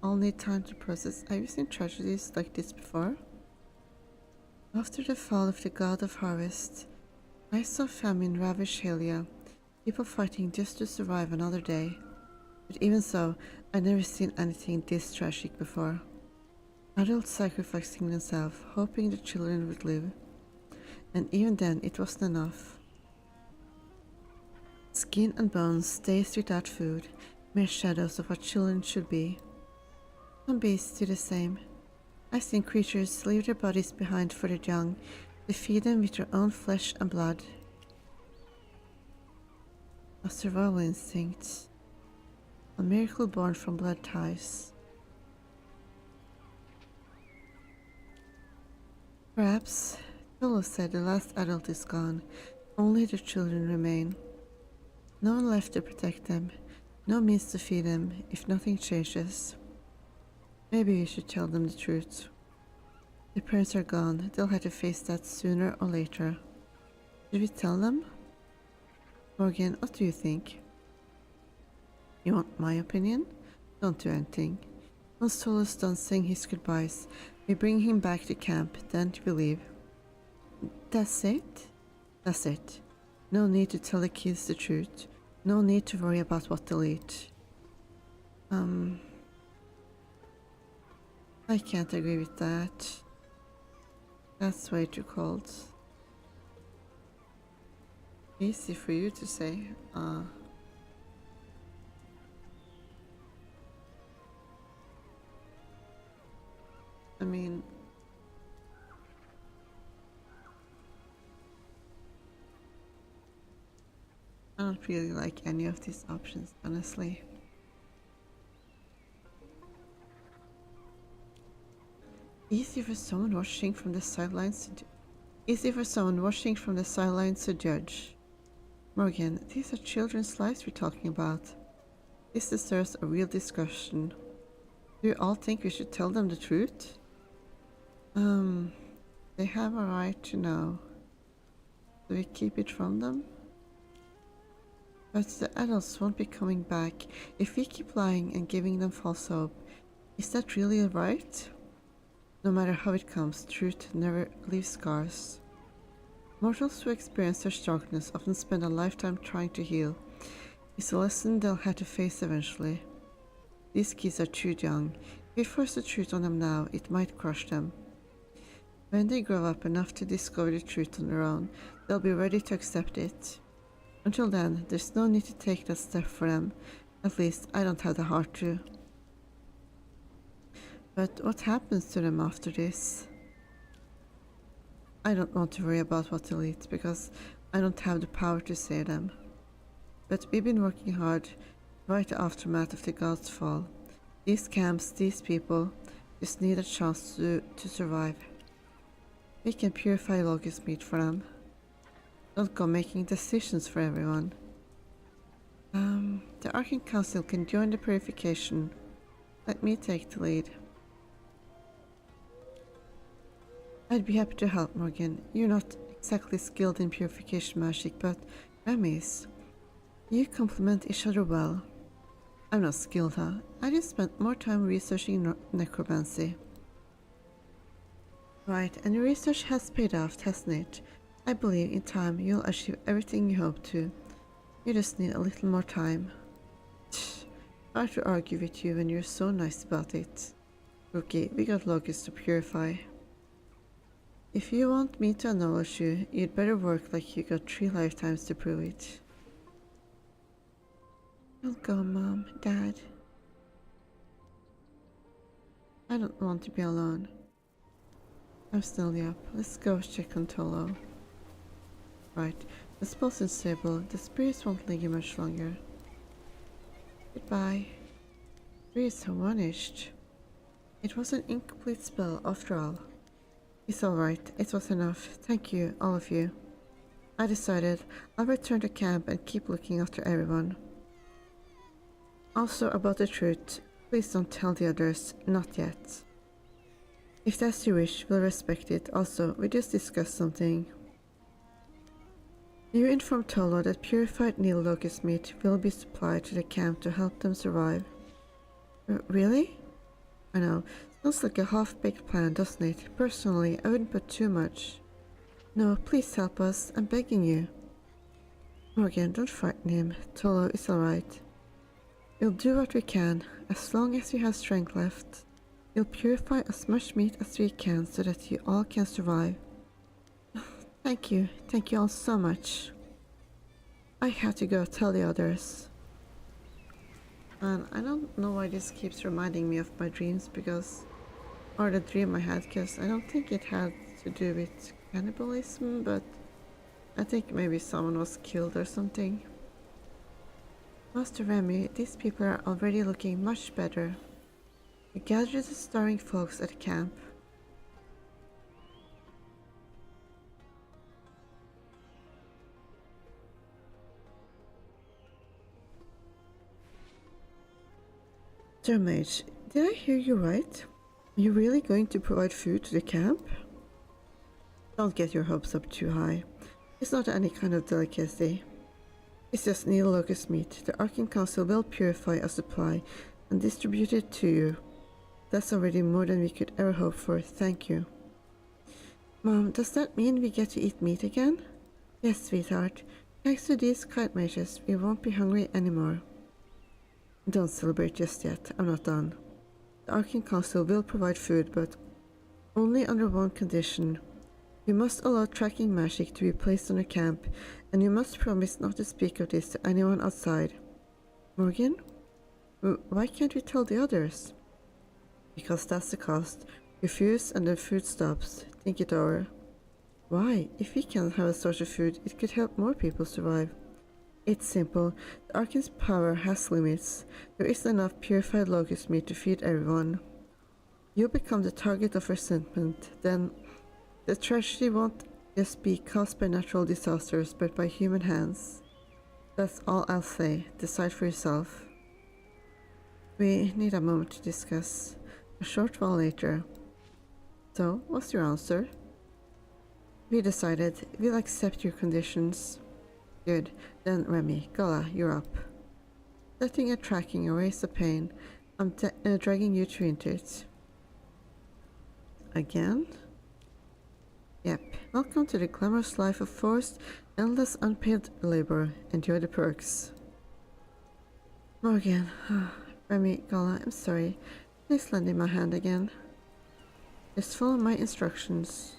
all need time to process. Have you seen tragedies like this before? After the fall of the god of harvest, I saw famine ravage Helia, people fighting just to survive another day. But even so, I'd never seen anything this tragic before. Adults sacrificing themselves, hoping the children would live. And even then, it wasn't enough. Skin and bones, days without food, mere shadows of what children should be. Some beasts do the same. I've seen creatures leave their bodies behind for their young, to feed them with their own flesh and blood. A survival instinct. A miracle born from blood ties. Perhaps, Tolo said the last adult is gone, only the children remain. No one left to protect them, no means to feed them if nothing changes. Maybe we should tell them the truth. The parents are gone, they'll have to face that sooner or later. Should we tell them? Morgan, what do you think? You want my opinion? Don't do anything. Once Tolo's done saying his goodbyes, we bring him back to camp, then we leave. That's it? That's it. No need to tell the kids the truth. No need to worry about what they'll eat. I can't agree with that. That's way too cold. Easy for you to say. I mean, I don't really like any of these options, honestly. Easy for someone watching from the sidelines to judge. Morgan, these are children's lives we're talking about. This deserves a real discussion. Do you all think we should tell them the truth? They have a right to know. Do we keep it from them? But the adults won't be coming back if we keep lying and giving them false hope. Is that really right? No matter how it comes, truth never leaves scars. Mortals who experience such darkness often spend a lifetime trying to heal. It's a lesson they'll have to face eventually. These kids are too young. If we force the truth on them now, it might crush them. When they grow up enough to discover the truth on their own, they'll be ready to accept it. Until then, there's no need to take that step for them. At least, I don't have the heart to. But what happens to them after this? I don't want to worry about what they'll eat, because I don't have the power to save them. But we've been working hard right the aftermath of the gods' fall. These camps, these people, just need a chance to survive. We can purify locust meat for them. Don't go making decisions for everyone. The Arcane Council can join the purification. Let me take the lead. I'd be happy to help, Morgan. You're not exactly skilled in purification magic, but Remy is. You complement each other well. I'm not skilled, huh? I just spent more time researching necromancy. Right, and your research has paid off, hasn't it? I believe in time you'll achieve everything you hope to. You just need a little more time. Hard to argue with you when you're so nice about it. Rookie, we got locusts to purify. If you want me to acknowledge you, you'd better work like you got 3 lifetimes to prove it. I'll go, Mom, Dad. I don't want to be alone. I'm still up. Let's go check on Tolo. Right, the spell's unstable. The spirits won't linger much longer. Goodbye. Spirits have vanished. It was an incomplete spell after all. It's alright. It was enough. Thank you, all of you. I decided I'll return to camp and keep looking after everyone. Also, about the truth, please don't tell the others, not yet. If that's your wish, we'll respect it. Also, we just discussed something. You informed Tolo that purified Nil locust meat will be supplied to the camp to help them survive. Really? I know, sounds like a half-baked plan, doesn't it? Personally, I wouldn't put too much. No, please help us, I'm begging you. Morgan, don't frighten him. Tolo is alright. We'll do what we can, as long as we have strength left. We'll purify as much meat as we can so that you all can survive. Thank you all so much. I have to go tell the others. And I don't know why this keeps reminding me of my dreams or the dream I had, because I don't think it had to do with cannibalism, but I think maybe someone was killed or something. Master Remy, these people are already looking much better. We gathered the starving folks at camp. Sir Mage, did I hear you right? Are you really going to provide food to the camp? Don't get your hopes up too high. It's not any kind of delicacy. It's just Nil locust meat. The Arcane Council will purify a supply and distribute it to you. That's already more than we could ever hope for, thank you. Mom, does that mean we get to eat meat again? Yes, sweetheart. Thanks to these kite mages, we won't be hungry anymore. Don't celebrate just yet, I'm not done. The Arcane Council will provide food, but only under one condition. You must allow tracking magic to be placed on your camp, and you must promise not to speak of this to anyone outside. Morgan? Why can't we tell the others? Because that's the cost. Refuse and then food stops. Think it over. Why? If we can't have a source of food, it could help more people survive. It's simple. The Arcane's power has limits. There isn't enough purified locust meat to feed everyone. You'll become the target of resentment. Then the tragedy won't just be caused by natural disasters, but by human hands. That's all I'll say. Decide for yourself. We need a moment to discuss. A short while later. So, what's your answer? We decided we'll accept your conditions. Good. Then Remy, Gala, you're up. Setting and tracking erase the pain. I'm dragging you two into it. Again? Yep. Welcome to the glamorous life of forced, endless unpaid labor. Enjoy the perks. Morgan. Remy, Gala, I'm sorry. Please lend me my hand again. Just follow my instructions.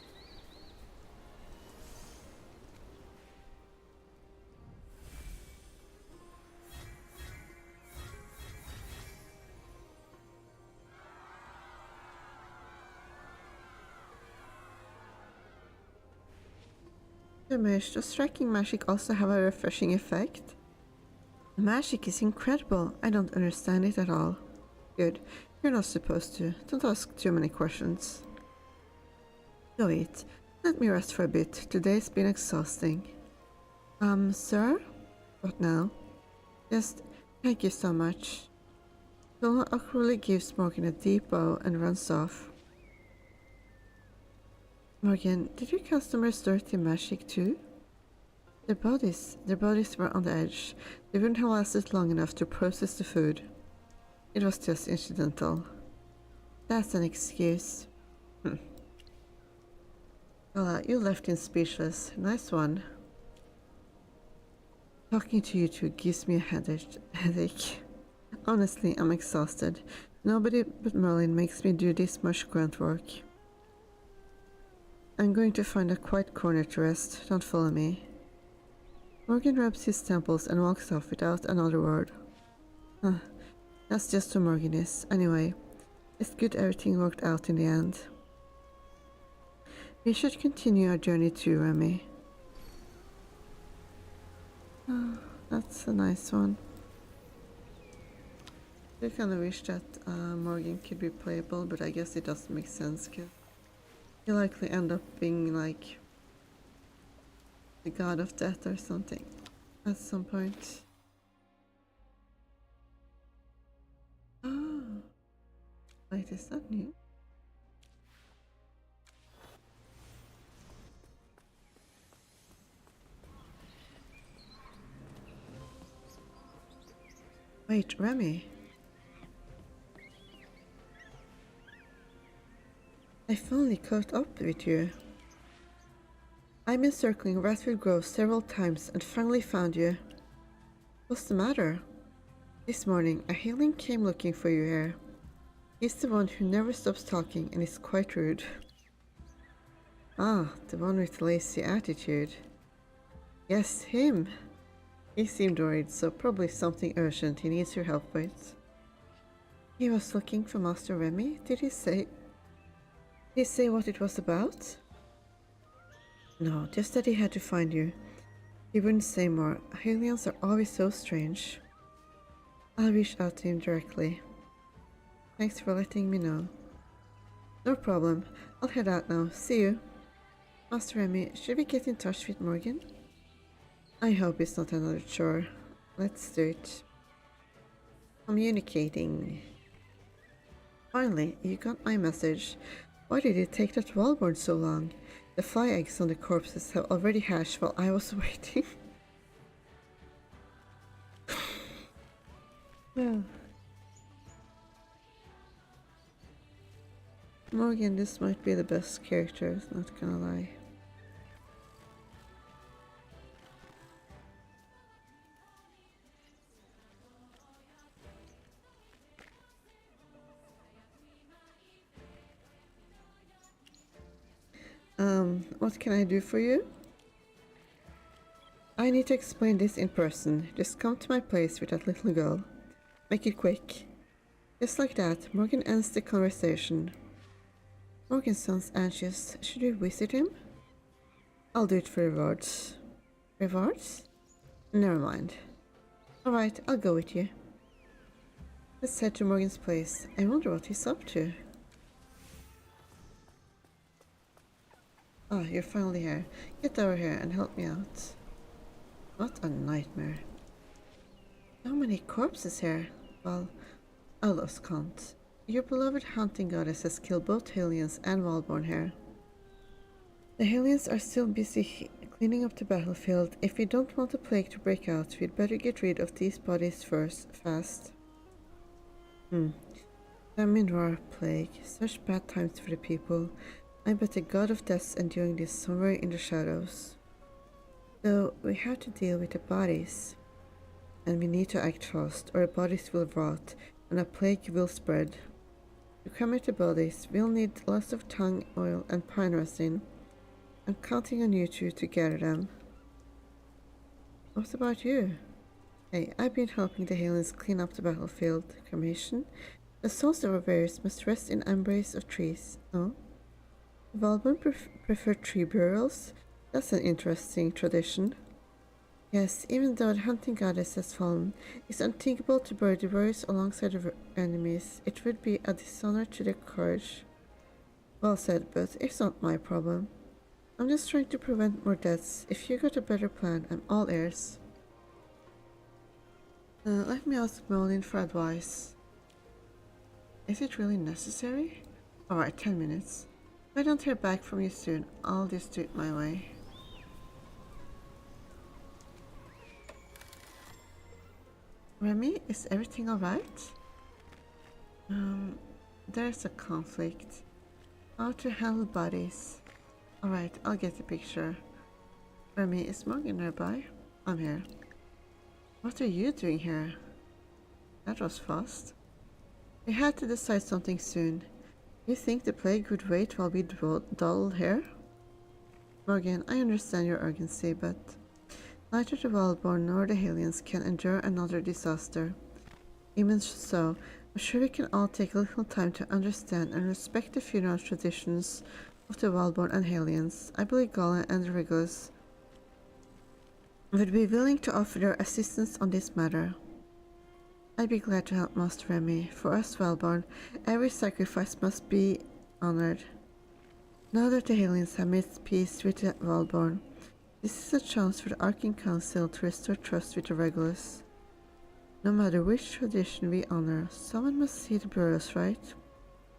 Does striking magic also have a refreshing effect? Magic is incredible. I don't understand it at all. Good. You're not supposed to. Don't ask too many questions. Go eat. Let me rest for a bit. Today's been exhausting. Sir? What now? Just thank you so much. Donna awkwardly gives Morgan a deep bow and runs off. Morgan, did your customers dirty magic too? Their bodies were on the edge. They wouldn't have lasted long enough to process the food. It was just incidental. That's an excuse. Well, you left him speechless. Nice one. Talking to you two gives me a headache. Honestly, I'm exhausted. Nobody but Merlin makes me do this much grunt work. I'm going to find a quiet corner to rest. Don't follow me. Morgan rubs his temples and walks off without another word. That's just who Morgan is. Anyway, it's good everything worked out in the end. We should continue our journey too, Remy. That's a nice one. I kind of wish that Morgan could be playable, but I guess it doesn't make sense because he'll likely end up being like the god of death or something at some point. Oh, wait, is that new? Wait, Remy. I finally caught up with you. I've been circling Ratfield Grove several times and finally found you. What's the matter? This morning, a healing came looking for you here. He's the one who never stops talking and is quite rude. Ah, the one with the lazy attitude. Yes, him. He seemed worried, so probably something urgent he needs your help with. He was looking for Master Remy, did he say? Did he say what it was about? No, just that he had to find you. He wouldn't say more. Aliens are always so strange. I'll reach out to him directly. Thanks for letting me know. No problem. I'll head out now. See you. Master Remy, should we get in touch with Morgan? I hope it's not another chore. Let's do it. Communicating. Finally, you got my message. Why did it take that wallboard so long? The fly eggs on the corpses have already hatched while I was waiting. Well. Morgan, this might be the best character, not gonna lie. What can I do for you? I need to explain this in person. Just come to my place with that little girl. Make it quick. Just like that, Morgan ends the conversation. Morgan sounds anxious. Should we visit him? I'll do it for rewards. Rewards? Never mind. Alright, I'll go with you. Let's head to Morgan's place. I wonder what he's up to. Ah, you're finally here. Get over here and help me out. What a nightmare. So many corpses here. Well, I lost count. Your beloved hunting goddess has killed both Hellions and Wildborn here. The Hellions are still busy cleaning up the battlefield. If we don't want the plague to break out, we'd better get rid of these bodies fast. Famine, war, plague. Such bad times for the people. I bet the god of death's enduring this somewhere in the shadows. So we have to deal with the bodies. And we need to act fast, or the bodies will rot, and a plague will spread. To cremate the bodies, we'll need lots of tung oil and pine resin. I'm counting on you two to gather them. What about you? Hey, I've been helping the Hellions clean up the battlefield. Cremation? The souls of our warriors must rest in embrace of trees. No? Valborn prefer tree burials? That's an interesting tradition. Yes, even though the hunting goddess has fallen, it's unthinkable to bury the warriors alongside the enemies. It would be a dishonor to their courage. Well said, but it's not my problem. I'm just trying to prevent more deaths. If you got a better plan, I'm all ears. Let me ask Merlin for advice. Is it really necessary? Alright, 10 minutes. If I don't hear back from you soon, I'll just do it my way. Remy, is everything alright? There's a conflict. How to handle bodies. Alright, I'll get the picture. Remy, is Morgan nearby? I'm here. What are you doing here? That was fast. We had to decide something soon. You think the plague would wait while we dawdle here? Morgan, I understand your urgency, but neither the Wildborn nor the Hellions can endure another disaster. Even so, I'm sure we can all take a little time to understand and respect the funeral traditions of the Wildborn and Hellions. I believe Gala and the Regulus would be willing to offer their assistance on this matter. I'd be glad to help Master Remy. For us Wildborn, every sacrifice must be honored. Now that the Hellions have made peace with the Wildborn, This is a chance for the Arcane Council to restore trust with the Regulus. No matter which tradition we honor, someone must see the burials, right?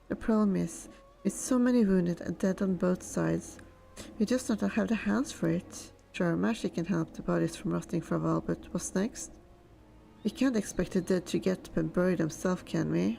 The problem is, with so many wounded and dead on both sides, we just don't have the hands for it. Sure, magic can help the bodies from rotting for a while, but what's next? We can't expect the dead to get up and bury themselves, can we?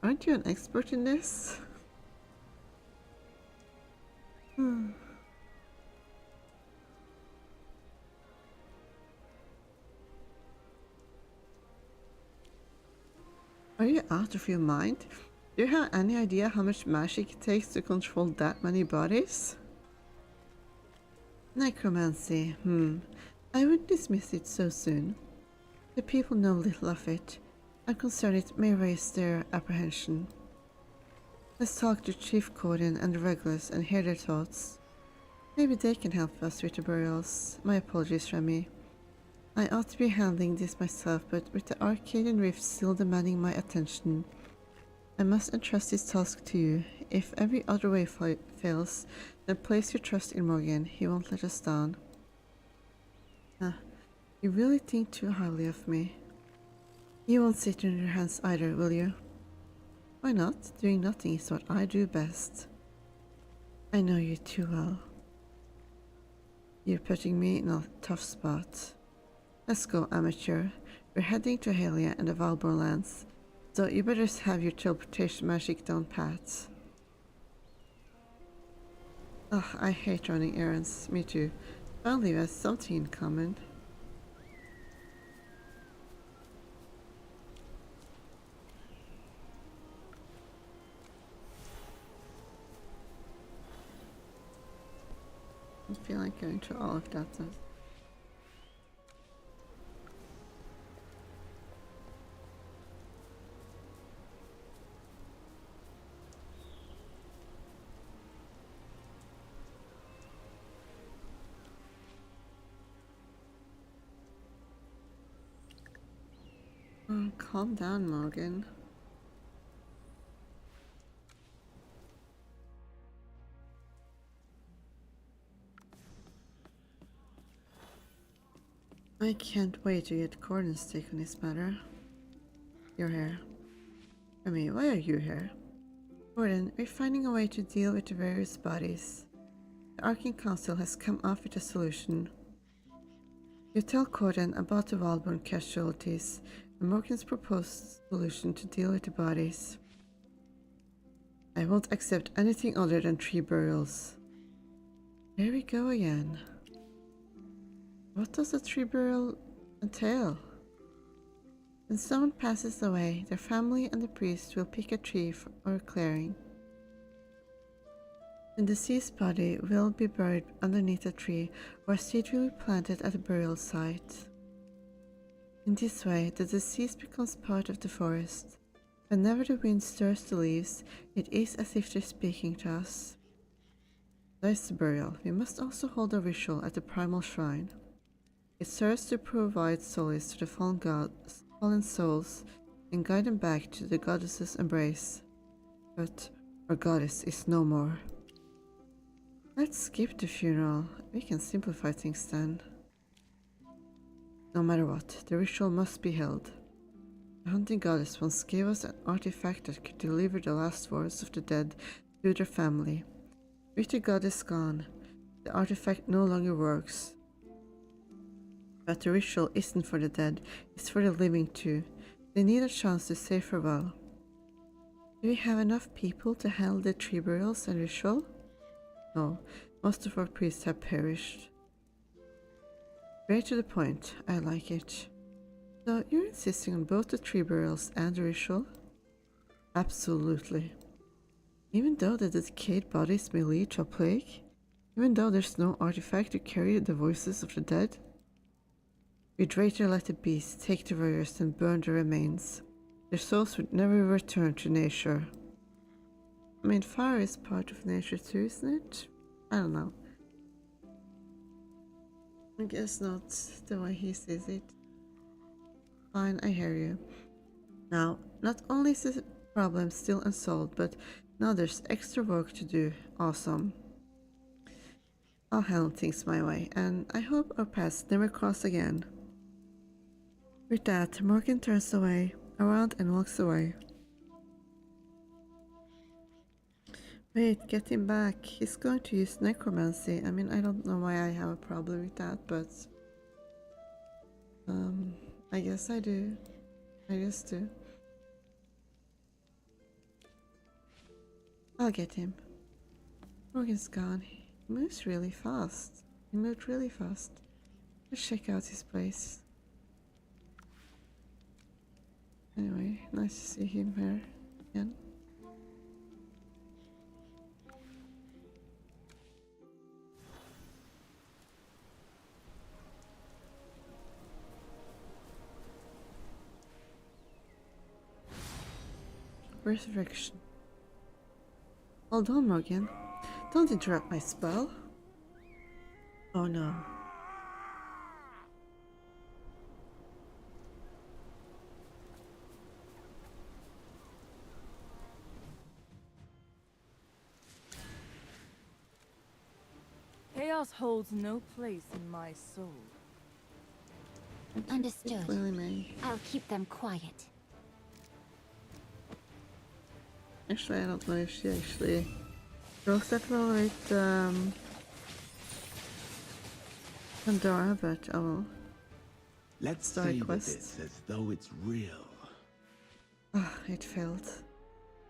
Aren't you an expert in this? Are you out of your mind? Do you have any idea how much magic it takes to control that many bodies? Necromancy, I wouldn't dismiss it so soon. The people know little of it. I'm concerned it may raise their apprehension. Let's talk to Chief Corden and the Regulus and hear their thoughts. Maybe they can help us with the burials. My apologies, Remy. I ought to be handling this myself, but with the Arcadian Rift still demanding my attention, I must entrust this task to you. If every other way fails, then place your trust in Morgan. He won't let us down. You really think too highly of me. You won't sit on your hands either, will you? Why not? Doing nothing is what I do best. I know you too well. You're putting me in a tough spot. Let's go, amateur. We're heading to Halia and the Valborn lands, so you better have your teleportation magic down pat. Ugh, I hate running errands. Me too. Finally, we have something in common. I feel like going through all of that though. Oh, calm down, Morgan. I can't wait to get Gordon's take on this matter. You're here. I mean, why are you here? Gordon, we're finding a way to deal with the various bodies. The Arcane Council has come up with a solution. You tell Gordon about the Valborn casualties and Morgan's proposed solution to deal with the bodies. I won't accept anything other than 3 burials. There we go again. What does a 3 burial entail? When someone passes away, their family and the priest will pick a tree or a clearing. The deceased body will be buried underneath a tree or a seed will be planted at a burial site. In this way, the deceased becomes part of the forest. Whenever the wind stirs the leaves, it is as if they're speaking to us. There's the burial. We must also hold a ritual at the primal shrine. It serves to provide solace to the fallen souls and guide them back to the goddess's embrace. But our goddess is no more. Let's skip the funeral. We can simplify things then. No matter what, the ritual must be held. The hunting goddess once gave us an artifact that could deliver the last words of the dead to their family. With the goddess gone, the artifact no longer works. But the ritual isn't for the dead, it's for the living too. They need a chance to say farewell. Do we have enough people to handle the 3 burials and ritual? No, most of our priests have perished. Very to the point, I like it. So you're insisting on both the 3 burials and the ritual? Absolutely. Even though the decayed bodies may lead to a plague? Even though there's no artifact to carry the voices of the dead? We'd rather let the beasts take the warriors and burn the remains. Their souls would never return to nature. I mean, fire is part of nature too, isn't it? I don't know. I guess not the way he sees it. Fine, I hear you. Now, not only is the problem still unsolved, but now there's extra work to do. Awesome. I'll handle things my way, and I hope our paths never cross again. With that, Morgan turns around and walks away. Wait, get him back. He's going to use necromancy. I mean, I don't know why I have a problem with that, but I guess I do. I used to. I'll get him. Morgan's gone. He moves really fast. He moved really fast. Let's check out his place. Anyway, nice to see him here again. Resurrection. Hold on, Morgan. Don't interrupt my spell. Oh no. Chaos holds no place in my soul. Understood. It really may. I'll keep them quiet. Actually, I don't know if she actually goes that well with Pandora, but I will. Let's Story savor quest. this as though it's real. Ah, it failed.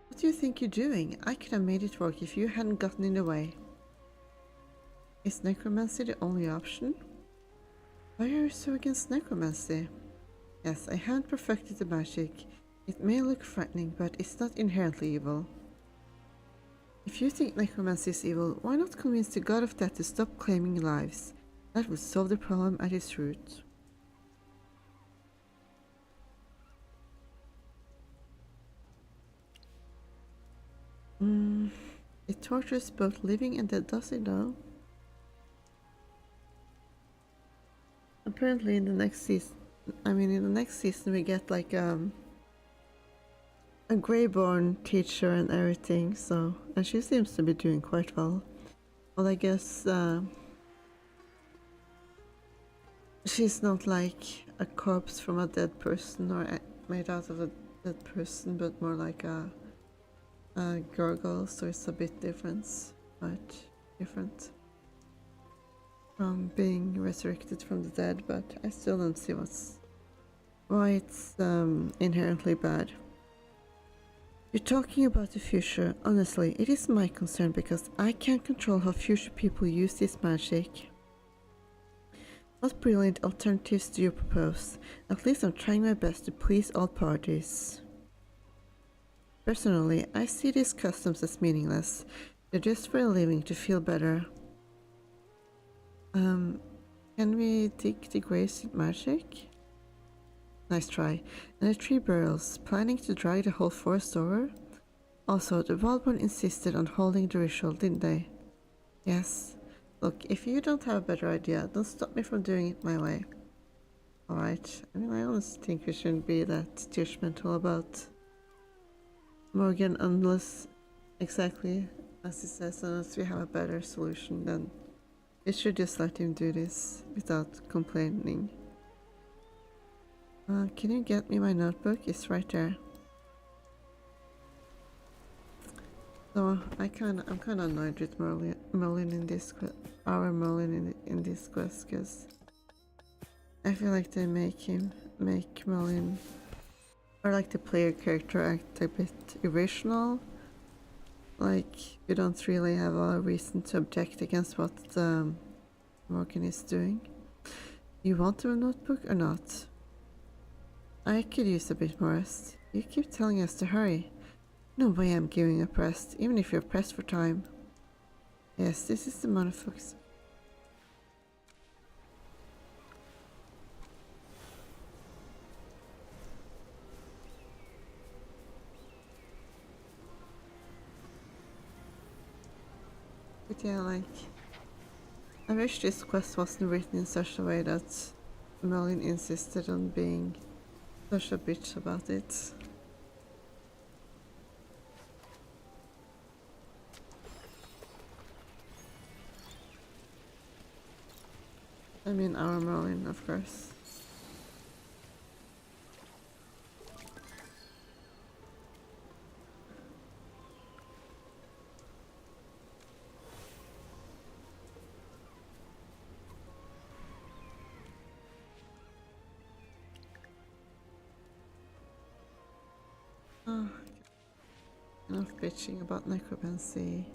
What do you think you're doing? I could have made it work if you hadn't gotten in the way. Is necromancy the only option? Why are you so against necromancy? Yes, I haven't perfected the magic. It may look frightening, but it's not inherently evil. If you think necromancy is evil, why not convince the god of death to stop claiming lives? That would solve the problem at its root. It tortures both living and dead, does it though? Apparently in the next season, we get like a Greyborn teacher and everything, so, and she seems to be doing quite well. Well, I guess she's not like a corpse from a dead person or made out of a dead person, but more like a gargoyle, so it's a bit different from being resurrected from the dead, but I still don't see why it's inherently bad. You're talking about the future. Honestly, it is my concern because I can't control how future people use this magic. What brilliant alternatives do you propose? At least I'm trying my best to please all parties. Personally, I see these customs as meaningless. They're just for a living to feel better. Can we dig the graves with magic? Nice try. And the tree burials, planning to drag the whole forest over? Also, the Wildborn insisted on holding the ritual, didn't they? Yes. Look, if you don't have a better idea, don't stop me from doing it my way. Alright, I mean, I honestly think we shouldn't be that judgmental about Morgan unless, exactly as he says, unless we have a better solution, then we should just let him do this without complaining. Can you get me my notebook? It's right there. So I'm kind of annoyed with Merlin in this Merlin in this quest, because I feel like they make Merlin, or like the player character, act a bit irrational. Like you don't really have a reason to object against what Morgan is doing. You want a notebook or not? I could use a bit more rest. You keep telling us to hurry. No way I'm giving up rest, even if you're pressed for time. Yes, this is the motherfuckers. It But yeah, like, I wish this quest wasn't written in such a way that Merlin insisted on being such a bitch about it. I mean, our Merlin, of course. Oh, enough bitching about necromancy.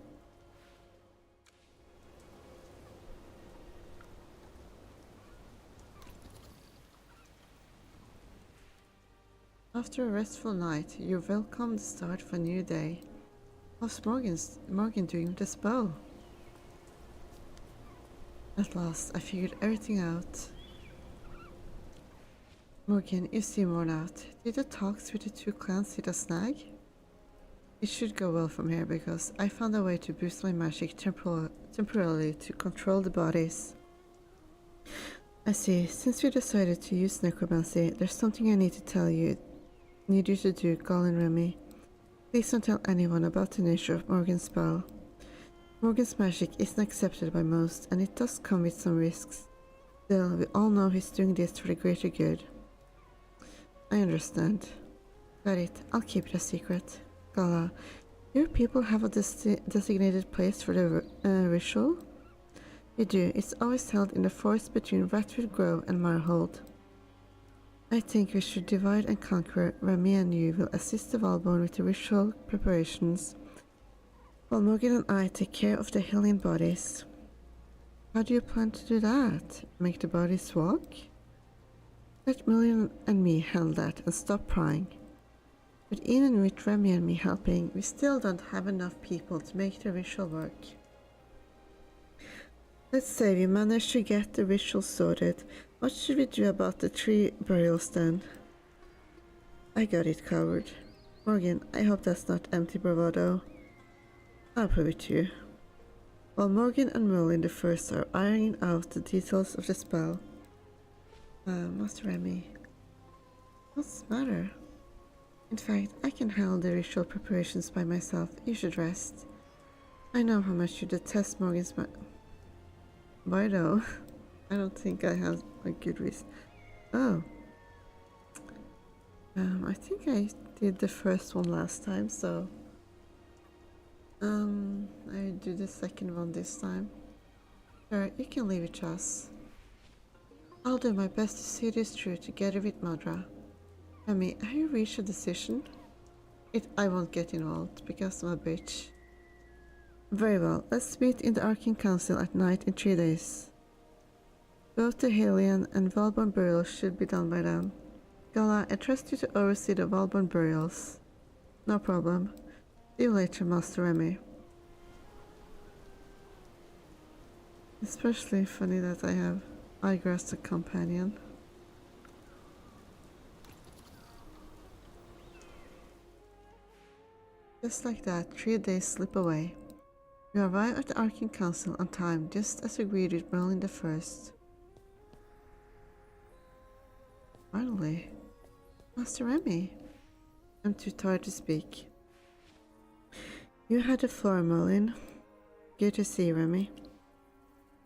After a restful night, you welcome the start of a new day. How's Morgan doing with the spell? At last, I figured everything out. Morgan, you seem worn out. Did the talks with the two clans hit a snag? It should go well from here because I found a way to boost my magic temporarily to control the bodies. I see. Since we decided to use necromancy, there's something I need you to do, Gall and Remy. Please don't tell anyone about the nature of Morgan's spell. Morgan's magic isn't accepted by most, and it does come with some risks. Still, we all know he's doing this for the greater good. I understand. Got it. I'll keep it a secret. Gala, your people have a designated place for the ritual? We do. It's always held in the forest between Ratwood Grove and Marhold. I think we should divide and conquer. Remy and you will assist the Valborn with the ritual preparations, while Morgan and I take care of the healing bodies. How do you plan to do that? Make the bodies walk? Let Million and me handle that and stop prying. But even with Remy and me helping, we still don't have enough people to make the ritual work. Let's say we manage to get the ritual sorted. What should we do about the 3 burials then? I got it covered. Morgan, I hope that's not empty bravado. I'll prove it to you. While Morgan and Merlin the First are ironing out the details of the spell. Master Remy, what's the matter? In fact, I can handle the ritual preparations by myself. You should rest. I know how much you detest Morgan's Why though? I don't think I have a good reason. Oh. I think I did the first one last time, so I do the second one this time. Sure, you can leave it to us. I'll do my best to see this through together with Madra. Remy, have you reached a decision? I won't get involved because I'm a bitch. Very well, let's meet in the Arcane Council at night in 3 days. Both the Helian and Valborn burials should be done by then. Gala, I trust you to oversee the Valborn burials. No problem. See you later, Master Remy. Especially funny that I have Iger as a companion. Just like that, 3 days slip away. We arrive at the Arcane Council on time, just as agreed with Merlin the First. Finally. Master Remy. I'm too tired to speak. You had the floor, Merlin. Good to see you, Remy.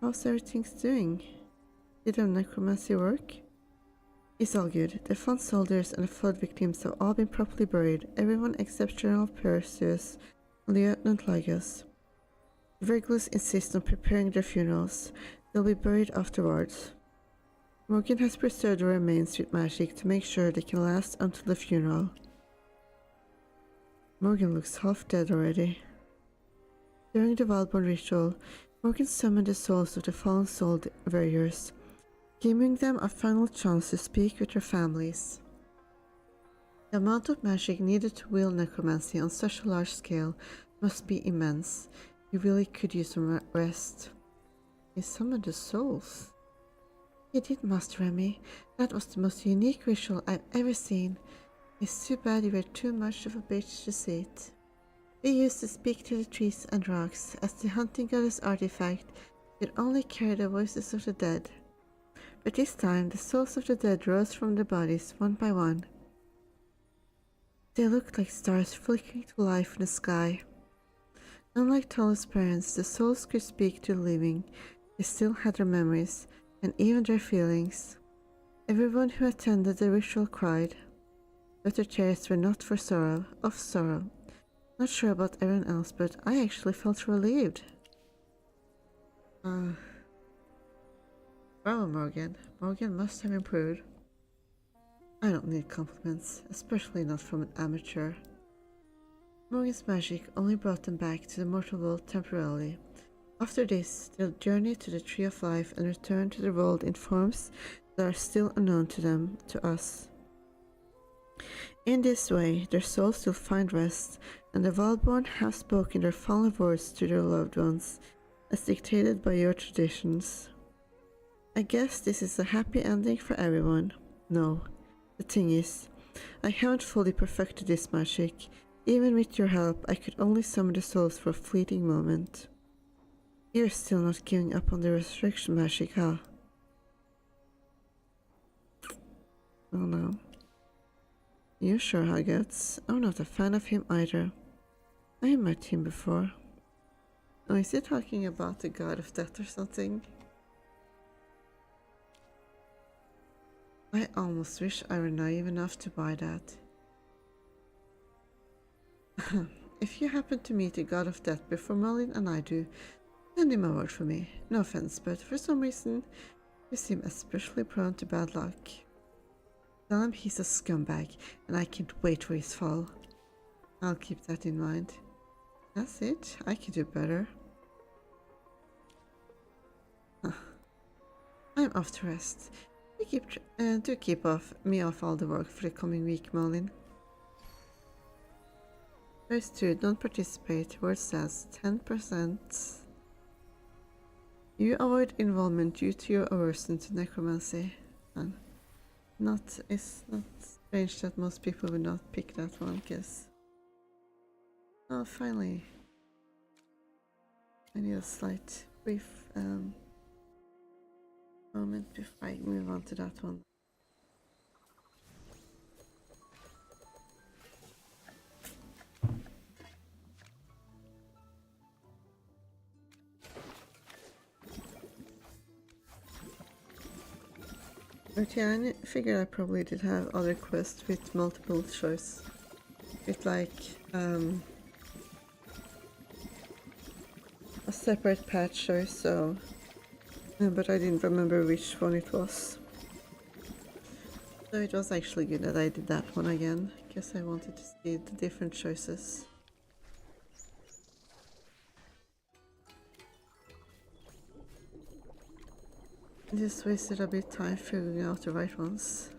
How's everything doing? Did the necromancy work? It's all good. The fallen soldiers and the flood victims have all been properly buried, everyone except General Perseus and Lieutenant Lygus. The Regulus insist on preparing their funerals. They'll be buried afterwards. Morgan has preserved the remains with magic to make sure they can last until the funeral. Morgan looks half dead already. During the Valborn ritual, Morgan summoned the souls of the fallen soul warriors, giving them a final chance to speak with their families. The amount of magic needed to wield necromancy on such a large scale must be immense. You really could use some rest. He summoned the souls. He did, Master Remy. That was the most unique ritual I've ever seen. It's too bad you were too much of a bitch to see it. They used to speak to the trees and rocks, as the hunting goddess artifact could only carry the voices of the dead. But this time, the souls of the dead rose from their bodies one by one. They looked like stars flickering to life in the sky. Unlike Tol's parents, the souls could speak to the living. They still had their memories, and even their feelings. Everyone who attended the ritual cried, but their tears were not for sorrow, of sorrow. Not sure about everyone else, but I actually felt relieved. Bravo, Morgan. Morgan must have improved. I don't need compliments, especially not from an amateur. Morgan's magic only brought them back to the mortal world temporarily. After this, they'll journey to the Tree of Life and return to the world in forms that are still unknown to them, to us. In this way, their souls will find rest, and the Wildborn have spoken their final words to their loved ones, as dictated by your traditions. I guess this is a happy ending for everyone. No. The thing is, I haven't fully perfected this magic. Even with your help, I could only summon the souls for a fleeting moment. You're still not giving up on the resurrection magic, huh? Oh no. You sure, Huggets? I'm not a fan of him either. I met him before. Oh, is he talking about the god of death or something? I almost wish I were naive enough to buy that. If you happen to meet the god of death before Merlin and I do, send him a word for me. No offense, but for some reason, you seem especially prone to bad luck. Tell him he's a scumbag, and I can't wait for his fall. I'll keep that in mind. That's it. I could do better. I'm off to rest. Do keep me off all the work for the coming week, Merlin. Choice 2, don't participate. Word says 10%. You avoid involvement due to your aversion to necromancy. And it's not strange that most people would not pick that one, guess. Oh, finally. I need a slight brief moment before I move on to that one. But yeah, I figured I probably did have other quests with multiple choice. With like a separate path choice, so but I didn't remember which one it was. So it was actually good that I did that one again, because I wanted to see the different choices. Just wasted a bit of time figuring out the right ones.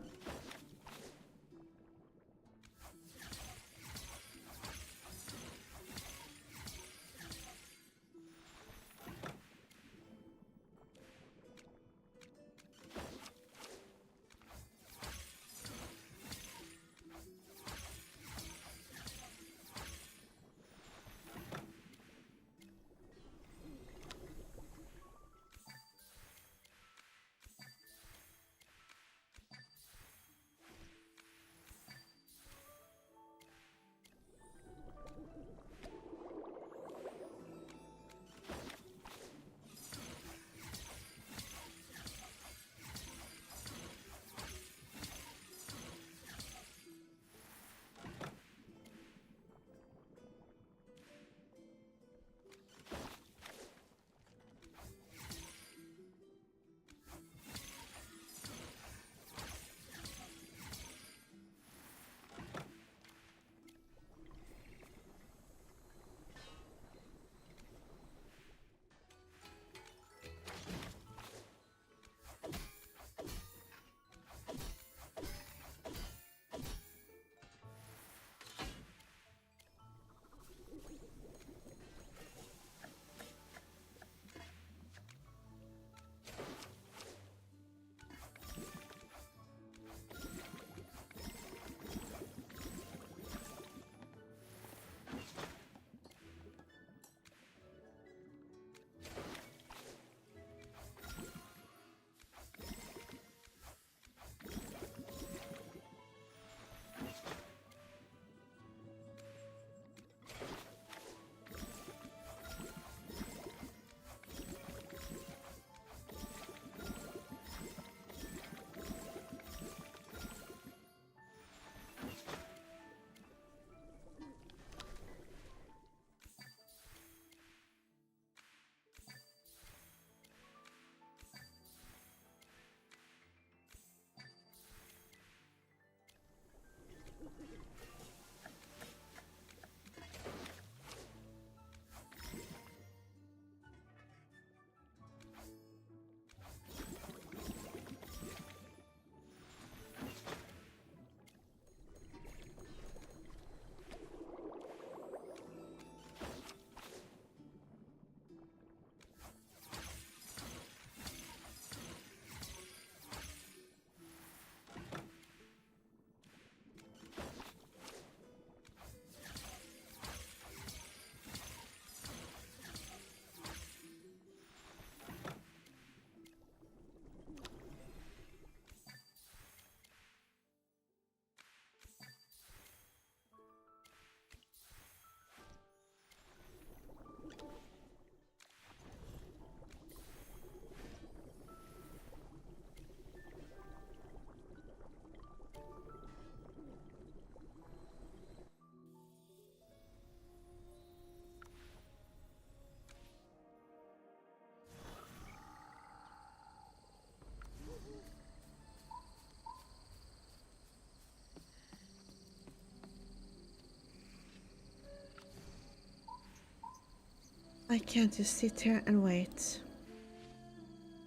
Why can't you sit here and wait?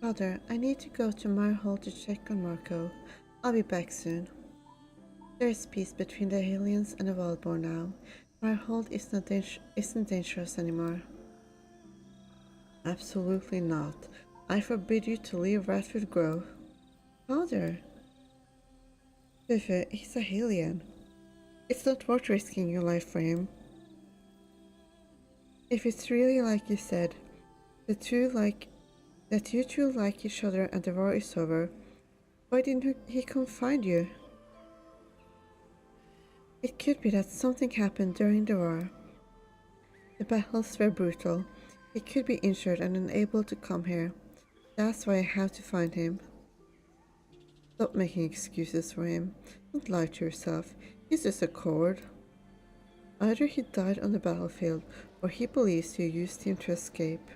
Father, I need to go to Marhol to check on Marco. I'll be back soon. There is peace between the Hellions and the Wildborn now. Marhold isn't dangerous anymore. Absolutely not. I forbid you to leave Ratwood Grove. Father! Fufu, he's a Hellion. It's not worth risking your life for him. If it's really like you said, that you two like each other and the war is over, why didn't he come find you? It could be that something happened during the war. The battles were brutal. He could be injured and unable to come here. That's why I have to find him. Stop making excuses for him. Don't lie to yourself. He's just a coward. Either he died on the battlefield, or he believes you used him to escape.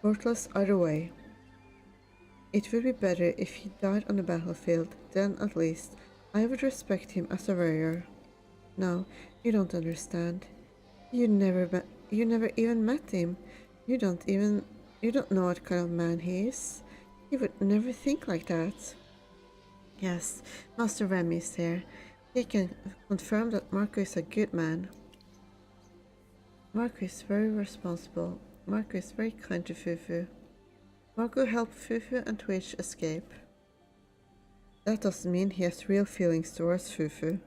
Worthless either way. It would be better if he died on the battlefield, then at least I would respect him as a warrior. No, you don't understand. You never even met him. You don't know what kind of man he is. He would never think like that. Yes, Master Remy is here. He can confirm that Marco is a good man. Marco is very responsible. Marco is very kind to Fufu. Marco helped Fufu and Twitch escape. That doesn't mean he has real feelings towards Fufu.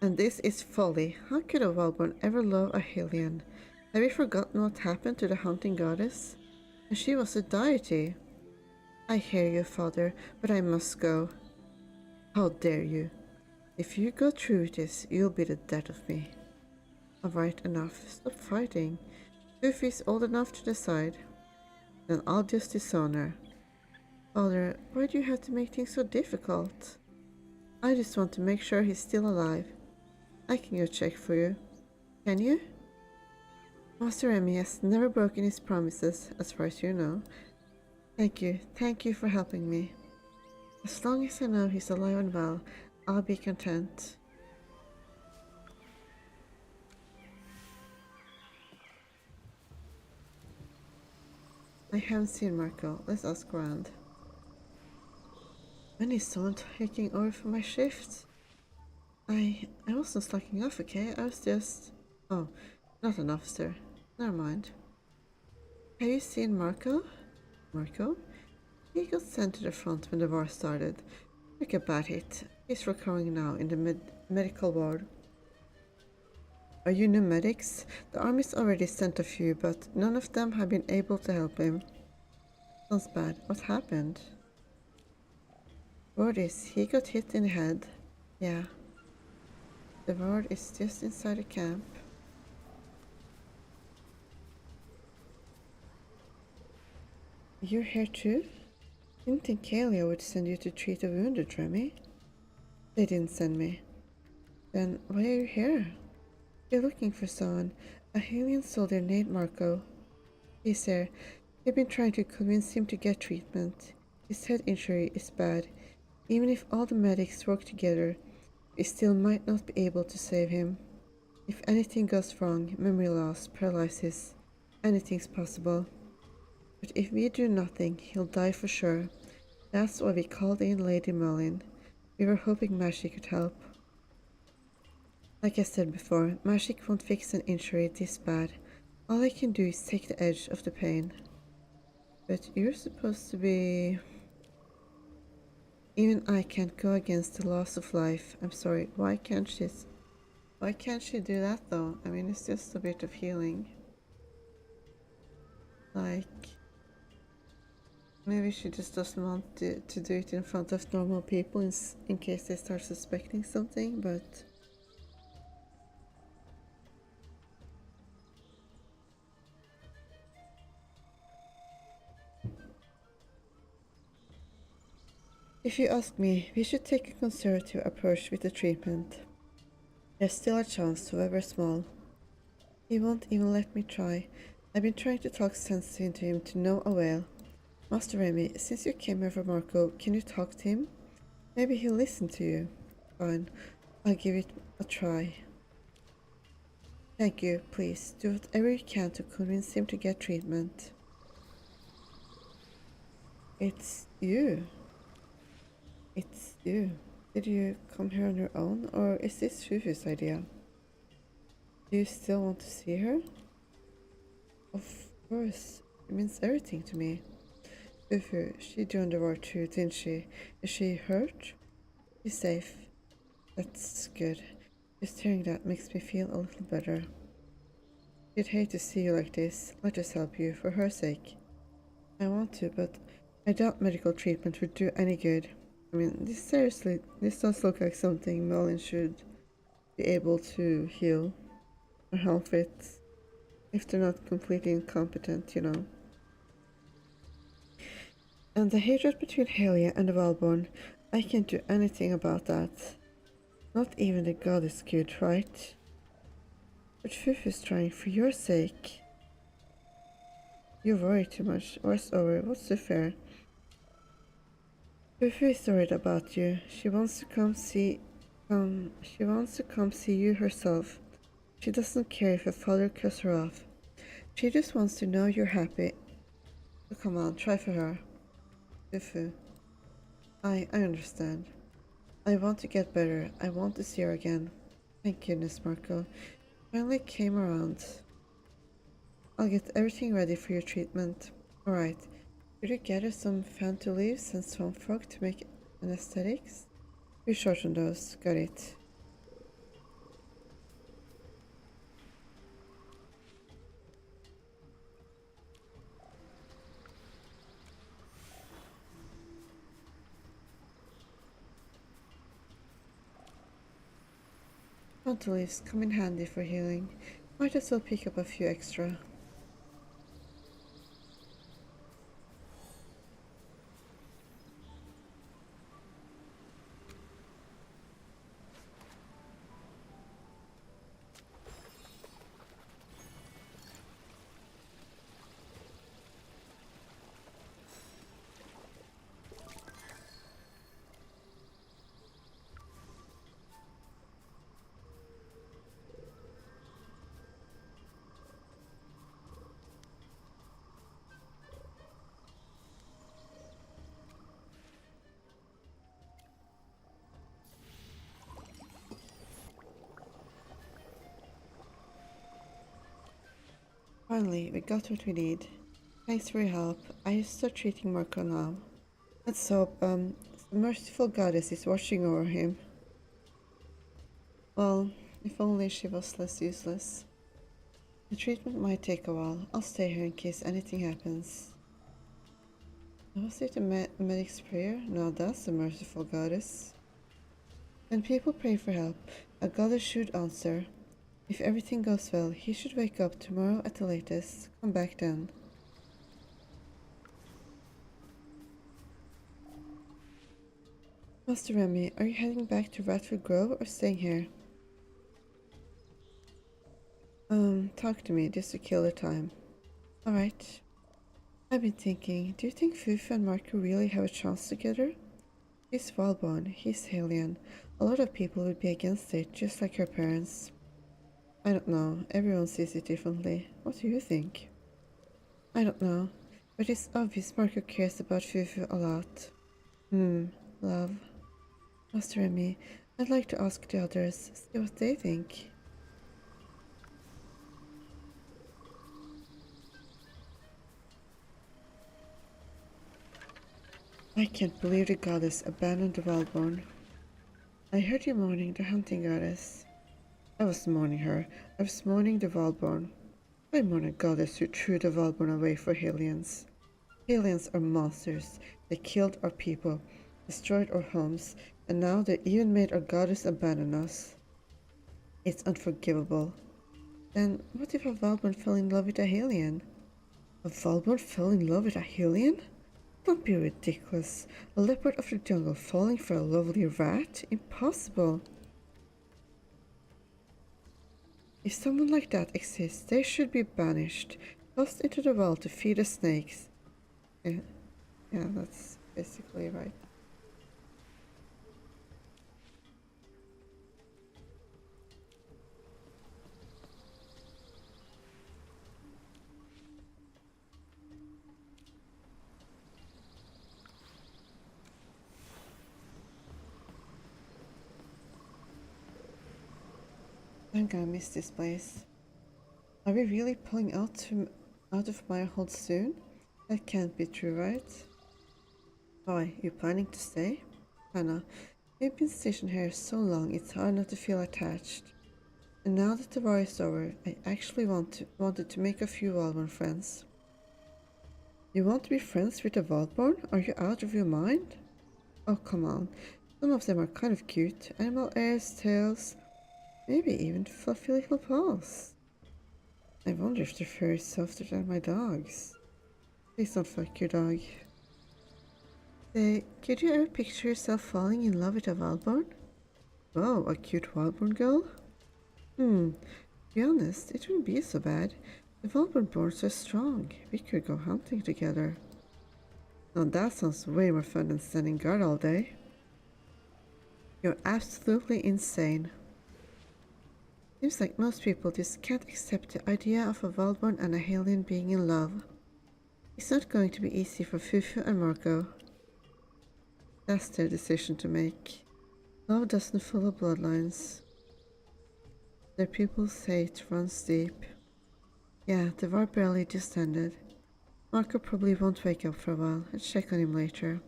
And this is folly. How could a Wildborn ever love a Hellion? Have you forgotten what happened to the hunting goddess? And she was a deity. I hear you, father, but I must go. How dare you? If you go through with this, you'll be the death of me. Alright, enough. Stop fighting. Goofy's old enough to decide. Then I'll just disown her. Father, why do you have to make things so difficult? I just want to make sure he's still alive. I can go check for you. Can you? Master Remy has never broken his promises, as far as you know. Thank you for helping me. As long as I know he's alive and well, I'll be content. I haven't seen Marco. Let's ask around. When is someone taking over for my shift? I wasn't slacking off, okay? I was just... Oh, not an officer. Never mind. Have you seen Marco? Marco? He got sent to the front when the war started. Took a bad hit. He's recovering now in the medical ward. Are you new medics? The army's already sent a few, but none of them have been able to help him. Sounds bad. What happened? Word is, he got hit in the head. Yeah. The ward is just inside the camp. You're here too? Didn't think Kalia would send you to treat a wounded, Remy. They didn't send me. Then why are you here? You're looking for someone. A Hellion soldier named Marco. He's here. We've been trying to convince him to get treatment. His head injury is bad. Even if all the medics work together, we still might not be able to save him. If anything goes wrong, memory loss, paralysis, anything's possible. But if we do nothing, he'll die for sure. That's why we called in Lady Merlin. We were hoping magic could help. Like I said before, magic won't fix an injury this bad. All I can do is take the edge of the pain. But you're supposed to be... Even I can't go against the loss of life. I'm sorry, why can't she do that though? I mean, it's just a bit of healing. Like... Maybe she just doesn't want to do it in front of normal people in case they start suspecting something, but... If you ask me, we should take a conservative approach with the treatment. There's still a chance, however small. He won't even let me try. I've been trying to talk sense into him to no avail. Master Remy, since you came here for Marco, can you talk to him? Maybe he'll listen to you. Fine, I'll give it a try. Thank you, please. Do whatever you can to convince him to get treatment. It's you. It's you. Did you come here on your own, or is this Fufu's idea? Do you still want to see her? Of course. It means everything to me. Fufu, she joined the war too, didn't she? Is she hurt? She's safe. That's good. Just hearing that makes me feel a little better. She'd hate to see you like this. Let us help you, for her sake. I want to, but I doubt medical treatment would do any good. I mean, this does look like something Merlin should be able to heal or help with, if they're not completely incompetent, you know. And the hatred between Helia and the Valborn, I can't do anything about that. Not even the god is good, right? But Fufu's trying for your sake. You worry too much. War's over. What's the fear? Fufu is worried about you. She wants to come see you herself. She doesn't care if her father cuts her off. She just wants to know you're happy. So come on, try for her. Fufu. I understand. I want to get better. I want to see her again. Thank goodness, Marco. Finally came around. I'll get everything ready for your treatment. Alright. Should you gather some fantu leaves and swamp frog to make anesthetics? Be short on those. Got it. Fantu leaves come in handy for healing. Might as well pick up a few extra. Finally, we got what we need. Thanks for your help. I start treating Marco now. Let's hope, the merciful goddess is watching over him. Well, if only she was less useless. The treatment might take a while. I'll stay here in case anything happens. Was it a medic's prayer? No, that's a merciful goddess. When people pray for help, a goddess should answer. If everything goes well, he should wake up tomorrow at the latest. Come back then. Master Remy, are you heading back to Radford Grove or staying here? Talk to me just to kill the time. Alright. I've been thinking, do you think Fufu and Marco really have a chance together? She's Valborn, he's Halian. A lot of people would be against it, just like her parents. I don't know, everyone sees it differently. What do you think? I don't know, but it's obvious Marco cares about Fufu a lot. Love. Master and me, I'd like to ask the others, see what they think. I can't believe the goddess abandoned the Valborn. I heard you mourning the hunting goddess. I was mourning her. I was mourning the Valborn. I mourn a goddess who threw the Valborn away for Halians. Halians are monsters. They killed our people, destroyed our homes, and now they even made our goddess abandon us. It's unforgivable. Then what if a Valborn fell in love with a Halian? A Valborn fell in love with a Halian? Don't be ridiculous. A leopard of the jungle falling for a lovely rat? Impossible. If someone like that exists, they should be banished, tossed into the well to feed the snakes. Yeah, that's basically right. I'm gonna miss this place. Are we really pulling out of Meyerhold soon? That can't be true, right? Why, you planning to stay? Hannah, we've been stationed here so long it's hard not to feel attached. And now that the war is over, I actually wanted to make a few Valborn friends. You want to be friends with a Valborn? Are you out of your mind? Oh, come on. Some of them are kind of cute. Animal ears, tails, maybe even fluffy little paws. I wonder if their fur is softer than my dog's. Please don't fuck your dog. Say, could you ever picture yourself falling in love with a Valborn? Whoa, a cute Valborn girl? To be honest, it wouldn't be so bad. The Valborn boards are strong. We could go hunting together. Now that sounds way more fun than standing guard all day. You're absolutely insane. Seems like most people just can't accept the idea of a Valborn and a Hellion being in love. It's not going to be easy for Fufu and Marco. That's their decision to make. Love doesn't follow bloodlines. Their people say it runs deep. Yeah, the war barely just ended. Marco probably won't wake up for a while. I'll check on him later.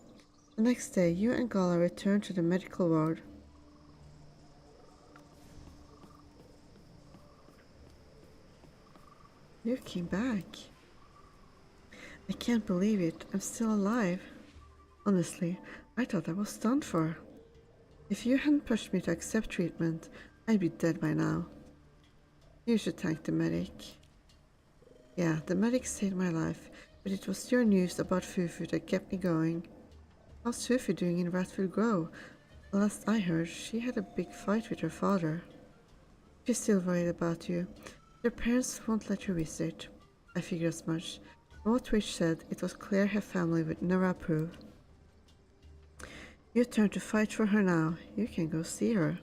The next day, you and Gala return to the medical ward. You came back. I can't believe it. I'm still alive. Honestly, I thought I was done for. If you hadn't pushed me to accept treatment, I'd be dead by now. You should thank the medic. Yeah, the medic saved my life, but it was your news about Fufu that kept me going. How's Fufu doing in Ratfield Grove? Last I heard, she had a big fight with her father. She's still worried about you. Your parents won't let you visit. I figured as much. From what Rich said, it was clear her family would never approve. Your turn to fight for her now. You can go see her.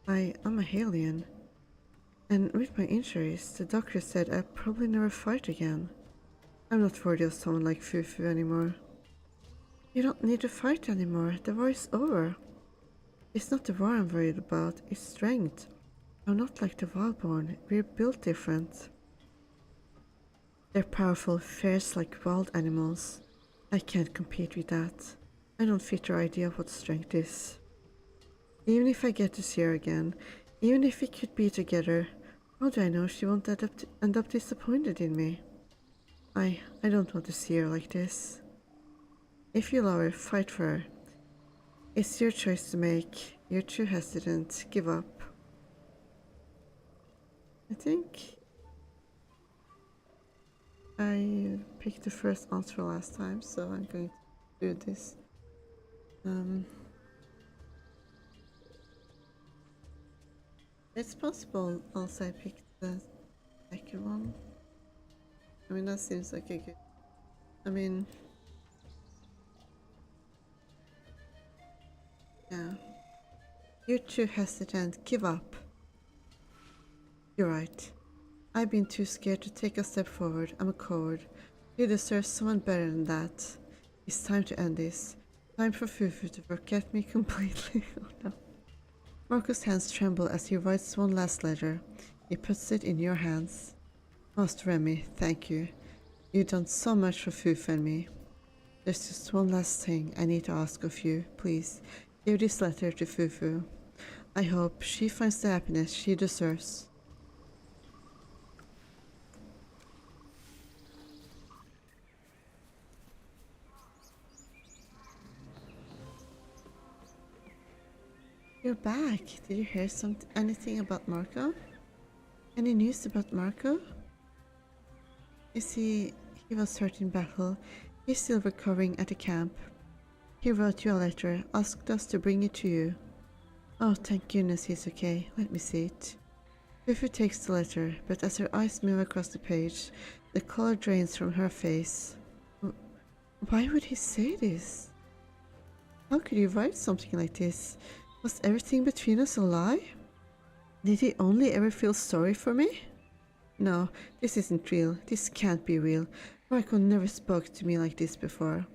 I'm a Hellion. And with my injuries, the doctor said I'd probably never fight again. I'm not worthy of someone like Fufu anymore. You don't need to fight anymore. The war is over. It's not the war I'm worried about, it's strength. I'm not like the Valborn. We're built different. They're powerful, fierce like wild animals. I can't compete with that. I don't fit her idea of what strength is. Even if I get to see her again, even if we could be together, how do I know she won't end up disappointed in me? I don't want to see her like this. If you love her, fight for her. It's your choice to make. You're too hesitant. Give up. I think I picked the first answer last time, so I'm going to do this. It's possible also I picked the second one. I mean, that seems like a good... I mean... Yeah. You're too hesitant. Give up. You're right. I've been too scared to take a step forward. I'm a coward. You deserve someone better than that. It's time to end this. Time for Fufu to forget me completely. Oh no. Marco's hands tremble as he writes one last letter. He puts it in your hands. Master Remy, thank you. You've done so much for Fufu and me. There's just one last thing I need to ask of you. Please, give this letter to Fufu. I hope she finds the happiness she deserves. You're back. Did you hear anything about Marco? Any news about Marco? You see, he was hurt in battle. He's still recovering at the camp. He wrote you a letter, asked us to bring it to you. Oh, thank goodness he's okay. Let me see it. Fufu takes the letter, but as her eyes move across the page, the color drains from her face. Why would he say this? How could he write something like this? Was everything between us a lie? Did he only ever feel sorry for me? No, this isn't real. This can't be real. Marco never spoke to me like this before.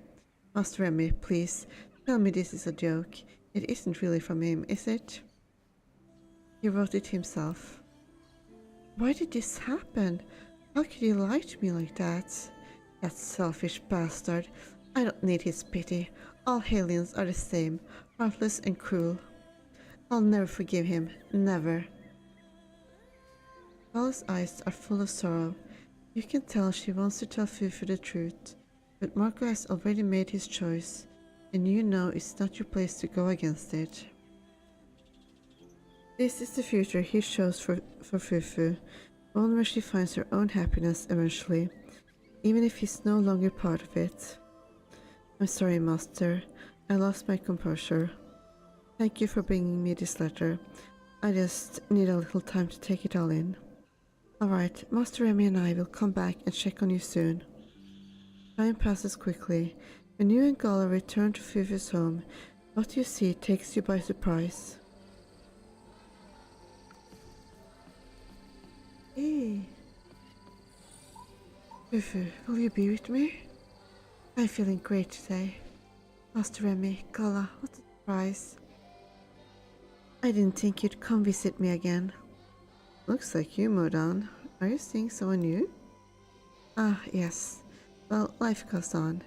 Master Remy, please, tell me this is a joke. It isn't really from him, is it? He wrote it himself. Why did this happen? How could he lie to me like that? That selfish bastard. I don't need his pity. All aliens are the same, heartless and cruel. I'll never forgive him. Never. Paula's eyes are full of sorrow. You can tell she wants to tell Fufu the truth, but Marco has already made his choice, and you know it's not your place to go against it. This is the future he chose for Fufu, one where she finds her own happiness eventually, even if he's no longer part of it. I'm sorry, Master. I lost my composure. Thank you for bringing me this letter. I just need a little time to take it all in. Alright, Master Remy and I will come back and check on you soon. Time passes quickly. When you and Gala return to Fufu's home, what you see takes you by surprise. Hey. Fufu, will you be with me? I'm feeling great today. Master Remy, Gala, what a surprise. I didn't think you'd come visit me again. Looks like you moved on. Are you seeing someone new? Ah, yes. Well, life goes on.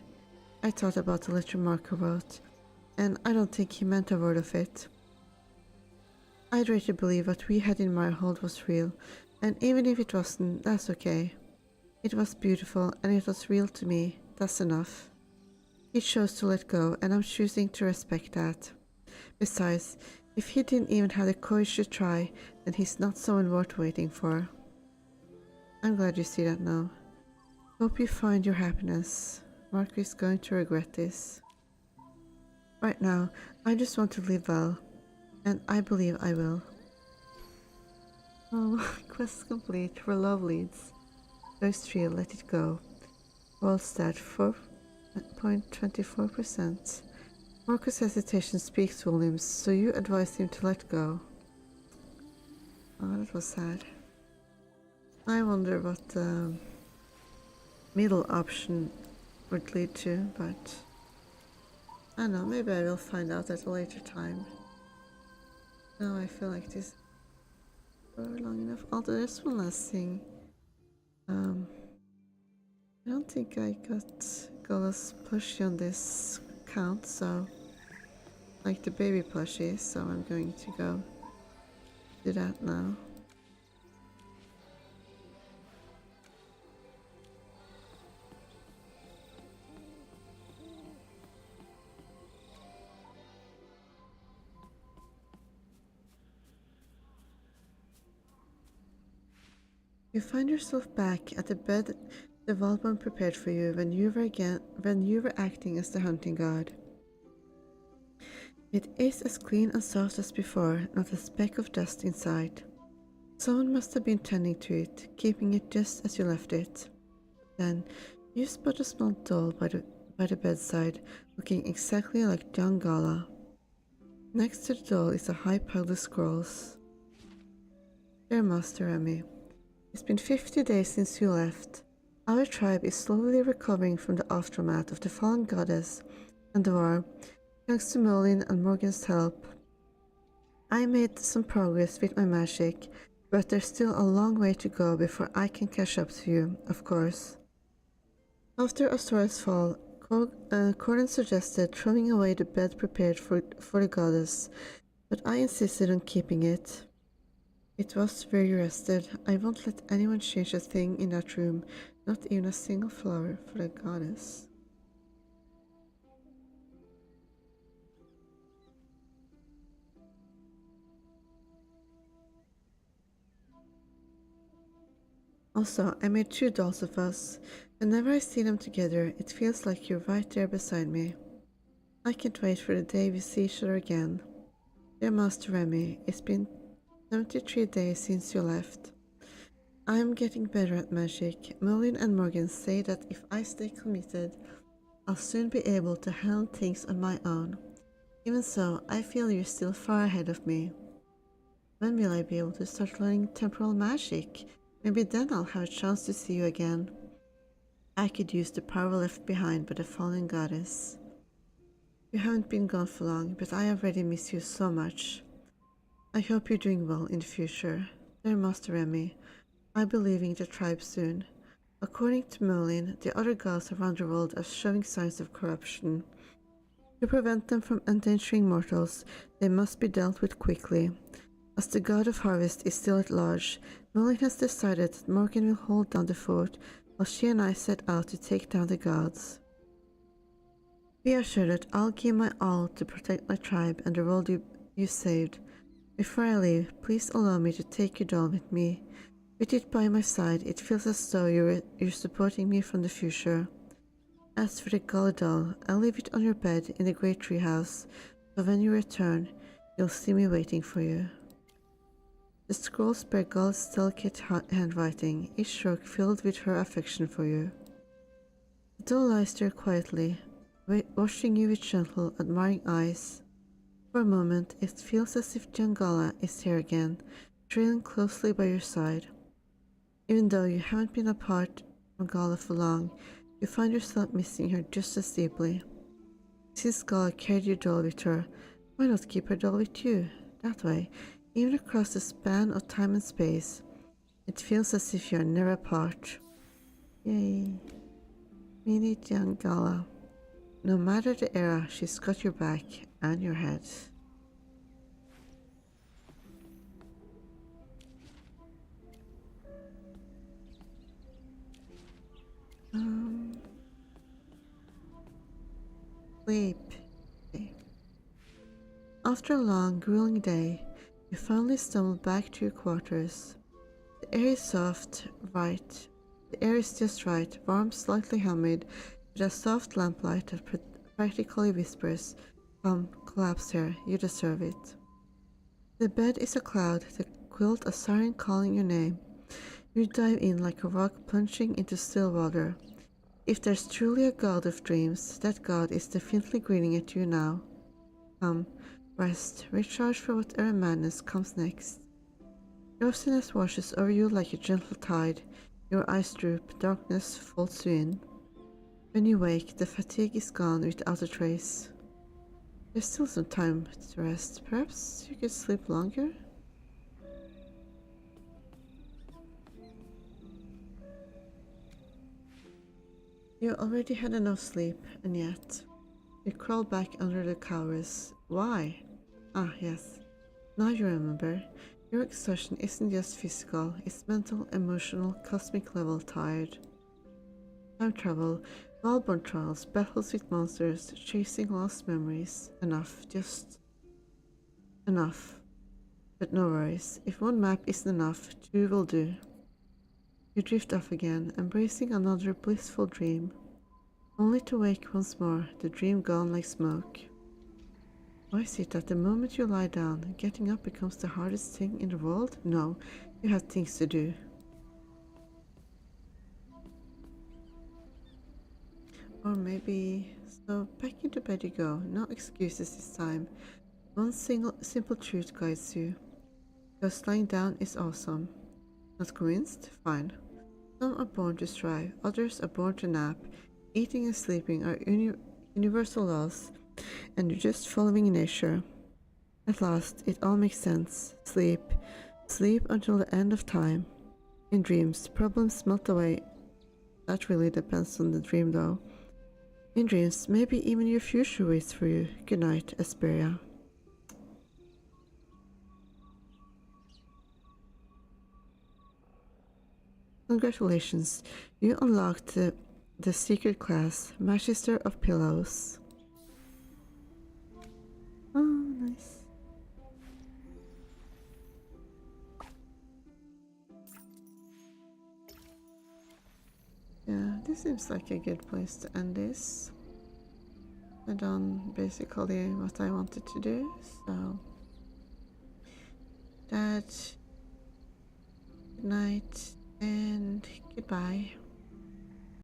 I thought about the letter Marco wrote, and I don't think he meant a word of it. I'd rather believe what we had in Mirehold was real, and even if it wasn't, that's okay. It was beautiful, and it was real to me. That's enough. He chose to let go, and I'm choosing to respect that. Besides, if he didn't even have the courage to try, then he's not someone worth waiting for. I'm glad you see that now. Hope you find your happiness. Marco is going to regret this. Right now, I just want to live well, and I believe I will. Oh, quest complete for love leads. Choice 3, let it go. World stat 4.24%. Marco's hesitation speaks volumes, so you advised him to let go. Oh, that was sad. I wonder what the middle option would lead to, but I don't know, maybe I will find out at a later time. Now I feel like this for long enough. Although there's one last thing. I don't think I got Gala's plushie on this count, so like the baby plushie, so I'm going to go do that now. You find yourself back at the bed the Valborn prepared for you when you were acting as the hunting guard. It is as clean and soft as before, not a speck of dust inside. Someone must have been tending to it, keeping it just as you left it. Then you spot a small doll by the bedside, looking exactly like young Gala. Next to the doll is a high pile of scrolls. Dear Master Remy, it's been 50 days since you left. Our tribe is slowly recovering from the aftermath of the fallen goddess and the war, thanks to Merlin and Morgan's help. I made some progress with my magic, but there's still a long way to go before I can catch up to you, of course. After Astora's fall, Corin suggested throwing away the bed prepared for the goddess, but I insisted on keeping it. It was where you rested. I won't let anyone change a thing in that room, not even a single flower for the goddess. Also, I made 2 dolls of us. Whenever I see them together, it feels like you're right there beside me. I can't wait for the day we see each other again. Dear Master Remy, it's been 73 days since you left. I'm getting better at magic. Merlin and Morgan say that if I stay committed, I'll soon be able to handle things on my own. Even so, I feel you're still far ahead of me. When will I be able to start learning temporal magic? Maybe then I'll have a chance to see you again. I could use the power left behind by the fallen goddess. You haven't been gone for long, but I already miss you so much. I hope you're doing well in the future. Dear Master Remy, I'll be leaving the tribe soon. According to Merlin, the other gods around the world are showing signs of corruption. To prevent them from endangering mortals, they must be dealt with quickly. As the god of harvest is still at large, Merlin has decided that Morgan will hold down the fort while she and I set out to take down the gods. Be assured that I'll give my all to protect my tribe and the world you saved. Before I leave, please allow me to take your doll with me. With it by my side, it feels as though you're supporting me from the future. As for the Gala doll, I'll leave it on your bed in the great treehouse, so when you return, you'll see me waiting for you. The scrolls bear Gala's delicate handwriting, each stroke filled with her affection for you. The doll lies there quietly, watching you with gentle, admiring eyes. For a moment, it feels as if Jangala is here again, trailing closely by your side. Even though you haven't been apart from Gala for long, you find yourself missing her just as deeply. Since Gala carried your doll with her, why not keep her doll with you? That way, even across the span of time and space, it feels as if you are never apart. Yay. Mini Jangala. No matter the era, she's got your back and your head. Sleep. Okay. After a long, grueling day, you finally stumble back to your quarters. The air is soft, right. The air is just right, warm, slightly humid, with a soft lamplight that practically whispers, "Come, collapse here, you deserve it." The bed is a cloud, the quilt a siren calling your name. You dive in like a rock plunging into still water. If there's truly a god of dreams, that god is definitely grinning at you now. Come, rest, recharge for whatever madness comes next. Drowsiness washes over you like a gentle tide. Your eyes droop, darkness folds you in. When you wake, the fatigue is gone without a trace. There's still some time to rest. Perhaps you could sleep longer? You already had enough sleep, and yet you crawl back under the covers. Why? Ah, yes. Now you remember. Your exhaustion isn't just physical, it's mental, emotional, cosmic level tired. Time travel, well-born trials, battles with monsters, chasing lost memories. Enough, just enough. But no worries, if one map isn't enough, two will do. You drift off again, embracing another blissful dream, only to wake once more, the dream gone like smoke. Why is it that the moment you lie down, getting up becomes the hardest thing in the world? No, you have things to do. Or maybe... So back into bed you go, no excuses this time. One simple truth guides you. Just lying down is awesome. Not convinced? Fine. Some are born to strive, others are born to nap. Eating and sleeping are universal laws, and you're just following nature. At last, it all makes sense. Sleep. Sleep until the end of time. In dreams, problems melt away. That really depends on the dream though. In dreams, maybe even your future waits for you. Good night, Asperia. Congratulations, you unlocked the secret class, Magister of Pillows. Oh, nice. Yeah, this seems like a good place to end this. I've done basically what I wanted to do, so that, good night and goodbye.